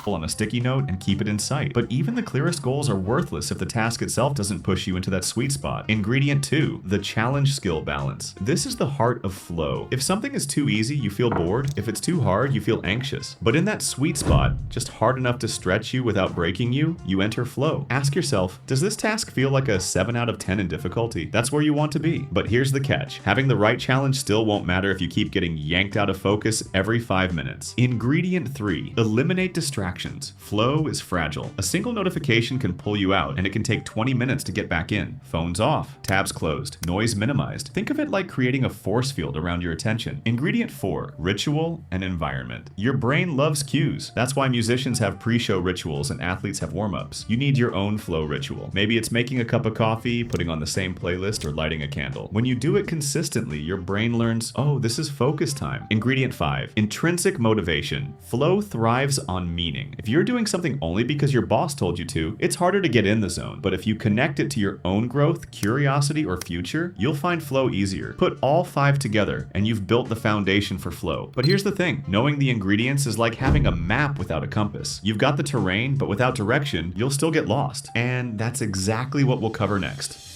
on a sticky note and keep it in sight. But even the clearest goals are worthless if the task itself doesn't push you into that sweet spot. Ingredient 2, the challenge skill balance. This is the heart of flow. If something is too easy, you feel bored. If it's too hard, you feel anxious. But in that sweet spot, just hard enough to stretch you without breaking you, you enter flow. Ask yourself, does this task feel like a 7 out of 10 in difficulty? That's where you want to be. But here's the catch. Having the right challenge still won't matter if you keep getting yanked out of focus every 5 minutes. Ingredient 3, eliminate distractions. Flow is fragile. A single notification can pull you out, and it can take 20 minutes to get back in. Phones off, tabs closed, noise minimized. Think of it like creating a force field around your attention. Ingredient 4, ritual and environment. Your brain loves cues. That's why musicians have pre-show rituals and athletes have warm-ups. You need your own flow ritual. Maybe it's making a cup of coffee, putting on the same playlist, or lighting a candle. When you do it consistently, your brain learns, oh, this is focus time. Ingredient 5, intrinsic motivation. Flow thrives on meaning. If you're doing something only because your boss told you to, it's harder to get in the zone. But if you connect it to your own growth, curiosity, or future, you'll find flow easier. Put all 5 together, and you've built the foundation for flow. But here's the thing, knowing the ingredients is like having a map without a compass. You've got the terrain, but without direction, you'll still get lost. And that's exactly what we'll cover next.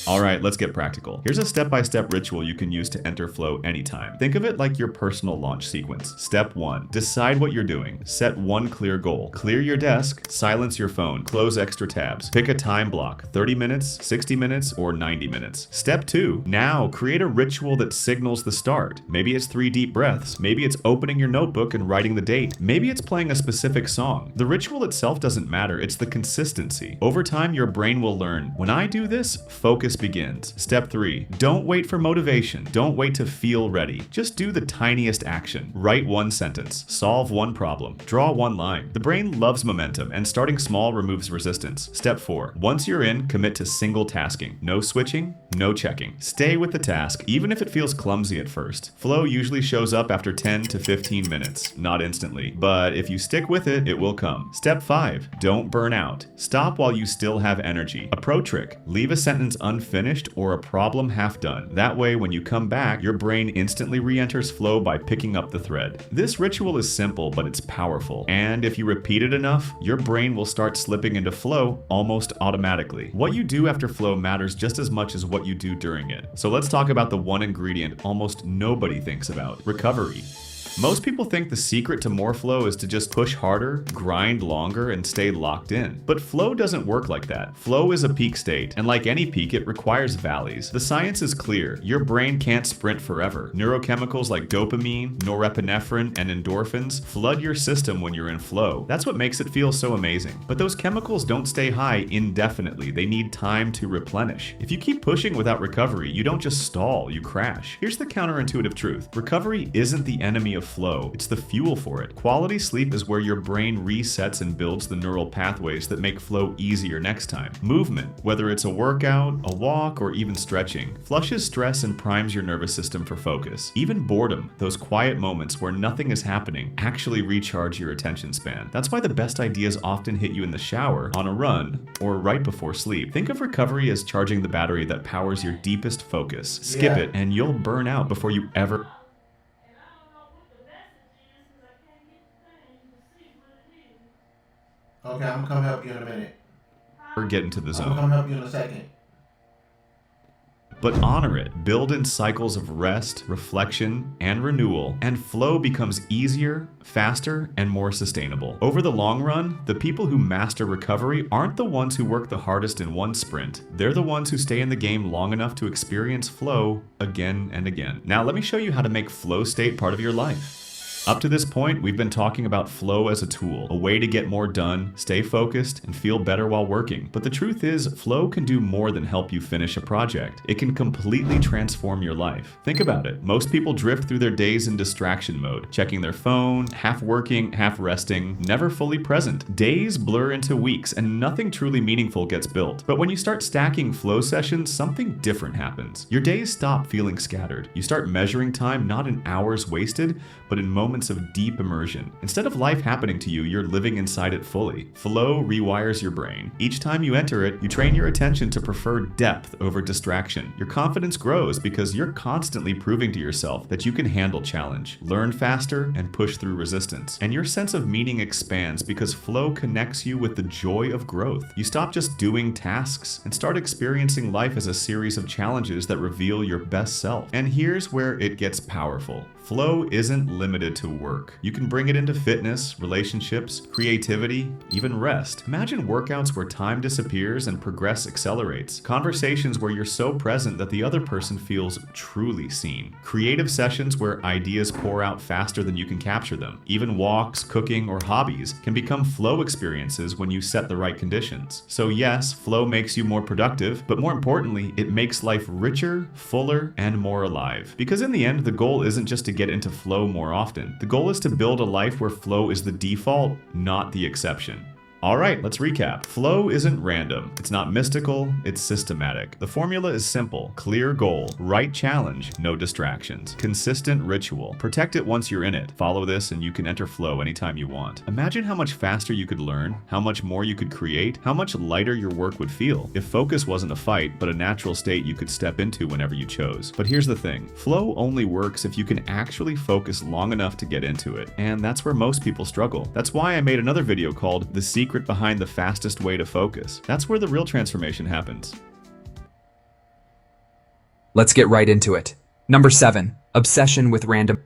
Alright, let's get practical. Here's a step-by-step ritual you can use to enter flow anytime. Think of it like your personal launch sequence. Step 1. Decide what you're doing. Set one clear goal. Clear your desk, silence your phone, close extra tabs. Pick a time block, 30 minutes, 60 minutes, or 90 minutes. Step 2. Now, create a ritual that signals the start. Maybe it's 3 deep breaths. Maybe it's opening your notebook and writing the date. Maybe it's playing a specific song. The ritual itself doesn't matter, it's the consistency. Over time, your brain will learn, when I do this, focus begins. Step 3. Don't wait for motivation. Don't wait to feel ready. Just do the tiniest action. Write one sentence. Solve one problem. Draw one line. The brain loves momentum, and starting small removes resistance. Step 4. Once you're in, commit to single tasking. No switching, no checking. Stay with the task, even if it feels clumsy at first. Flow usually shows up after 10 to 15 minutes, not instantly. But if you stick with it, it will come. Step 5. Don't burn out. Stop while you still have energy. A pro trick. Leave a sentence unfinished or a problem half done. That way, when you come back, your brain instantly re-enters flow by picking up the thread. This ritual is simple, but it's powerful. And if you repeat it enough, your brain will start slipping into flow almost automatically. What you do after flow matters just as much as what you do during it. So let's talk about the one ingredient almost nobody thinks about: recovery. Most people think the secret to more flow is to just push harder, grind longer, and stay locked in. But flow doesn't work like that. Flow is a peak state, and like any peak, it requires valleys. The science is clear. Your brain can't sprint forever. Neurochemicals like dopamine, norepinephrine, and endorphins flood your system when you're in flow. That's what makes it feel so amazing. But those chemicals don't stay high indefinitely. They need time to replenish. If you keep pushing without recovery, you don't just stall, you crash. Here's the counterintuitive truth. Recovery isn't the enemy of flow, it's the fuel for it. Quality sleep is where your brain resets and builds the neural pathways that make flow easier next time. Movement, whether it's a workout, a walk, or even stretching, flushes stress and primes your nervous system for focus. Even boredom, those quiet moments where nothing is happening, actually recharge your attention span. That's why the best ideas often hit you in the shower, on a run, or right before sleep. Think of recovery as charging the battery that powers your deepest focus. Skip it, and you'll burn out before you ever Okay, I'm gonna come help you in a minute. get into the I'm zone. gonna come help you in a second. But honor it. Build in cycles of rest, reflection, and renewal, and flow becomes easier, faster, and more sustainable. Over the long run, the people who master recovery aren't the ones who work the hardest in one sprint. They're the ones who stay in the game long enough to experience flow again and again. Now, let me show you how to make flow state part of your life. Up to this point, we've been talking about flow as a tool, a way to get more done, stay focused, and feel better while working. But the truth is, flow can do more than help you finish a project. It can completely transform your life. Think about it. Most people drift through their days in distraction mode, checking their phone, half working, half resting, never fully present. Days blur into weeks, and nothing truly meaningful gets built. But when you start stacking flow sessions, something different happens. Your days stop feeling scattered. You start measuring time not in hours wasted, but in moments moments of deep immersion. Instead of life happening to you, you're living inside it fully. Flow rewires your brain. Each time you enter it, you train your attention to prefer depth over distraction. Your confidence grows because you're constantly proving to yourself that you can handle challenge, learn faster, and push through resistance. And your sense of meaning expands because flow connects you with the joy of growth. You stop just doing tasks and start experiencing life as a series of challenges that reveal your best self. And here's where it gets powerful. Flow isn't limited to work. You can bring it into fitness, relationships, creativity, even rest. Imagine workouts where time disappears and progress accelerates. Conversations where you're so present that the other person feels truly seen. Creative sessions where ideas pour out faster than you can capture them. Even walks, cooking, or hobbies can become flow experiences when you set the right conditions. So yes, flow makes you more productive, but more importantly, it makes life richer, fuller, and more alive. Because in the end, the goal isn't just to get into flow more often. The goal is to build a life where flow is the default, not the exception. Alright, let's recap. Flow isn't random. It's not mystical, it's systematic. The formula is simple. Clear goal, right challenge, no distractions. Consistent ritual. Protect it once you're in it. Follow this and you can enter flow anytime you want. Imagine how much faster you could learn, how much more you could create, how much lighter your work would feel if focus wasn't a fight, but a natural state you could step into whenever you chose. But here's the thing. Flow only works if you can actually focus long enough to get into it. And that's where most people struggle. That's why I made another video called The Secret Behind the Fastest Way to Focus. That's where the real transformation happens. Let's get right into it. Number 7, obsession with random.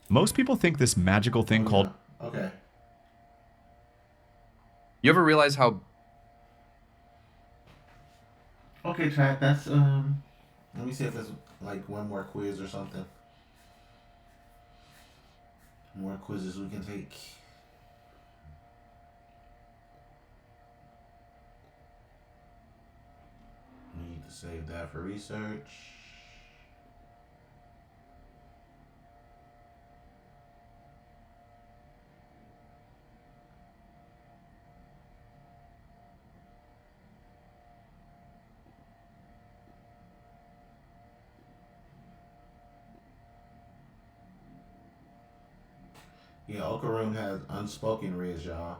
Most people think this magical thing called Okay. You ever realize how Okay, chat. That's let me see if it's like one more quiz or something. More quizzes we can take. We need to save that for research. Yeah, Okarum has unspoken riz, y'all.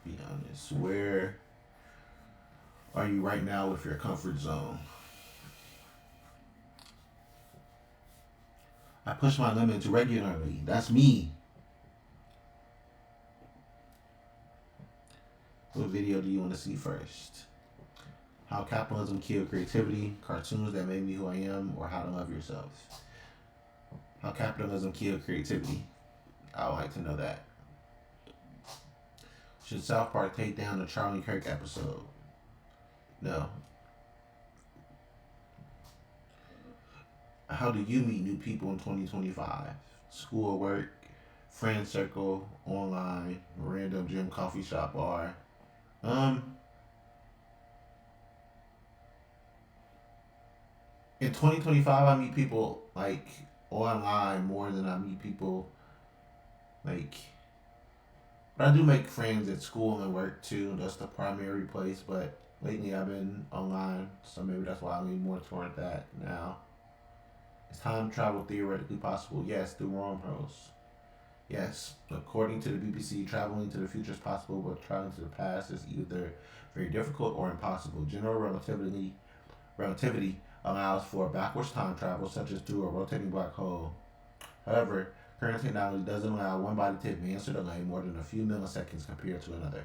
Be honest. Where are you right now with your comfort zone? I push my limits regularly. That's me. What video do you want to see first? How capitalism killed creativity, cartoons that made me who I am, or how to love yourself? How capitalism killed creativity. I would like to know that. Should South Park take down the Charlie Kirk episode? No. How do you meet new people in 2025? School or work, friend circle, online, random gym, coffee shop, bar. In 2025, I meet people like online more than I meet people like. But I do make friends at school and work too. That's the primary place. But lately, I've been online, so maybe that's why I lean more toward that now. Is time travel theoretically possible? Yes, through wormholes. Yes, according to the BBC, traveling to the future is possible, but traveling to the past is either very difficult or impossible. General relativity allows for backwards time travel, such as through a rotating black hole. However, current technology doesn't allow one body to advance or delay more than a few milliseconds compared to another.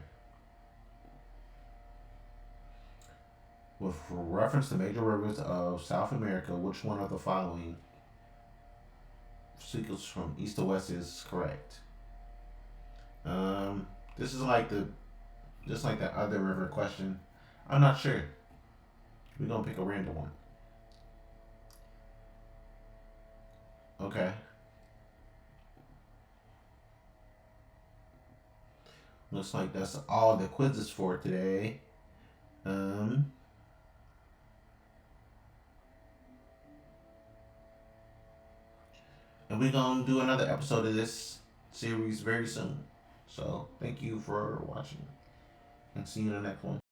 With reference to major rivers of South America, which one of the following sequence from east to west is correct? This is like just like that other river question. I'm not sure. We're gonna pick a random one. Okay. Looks like that's all the quizzes for today. And we're gonna do another episode of this series very soon. So thank you for watching and see you in the next one.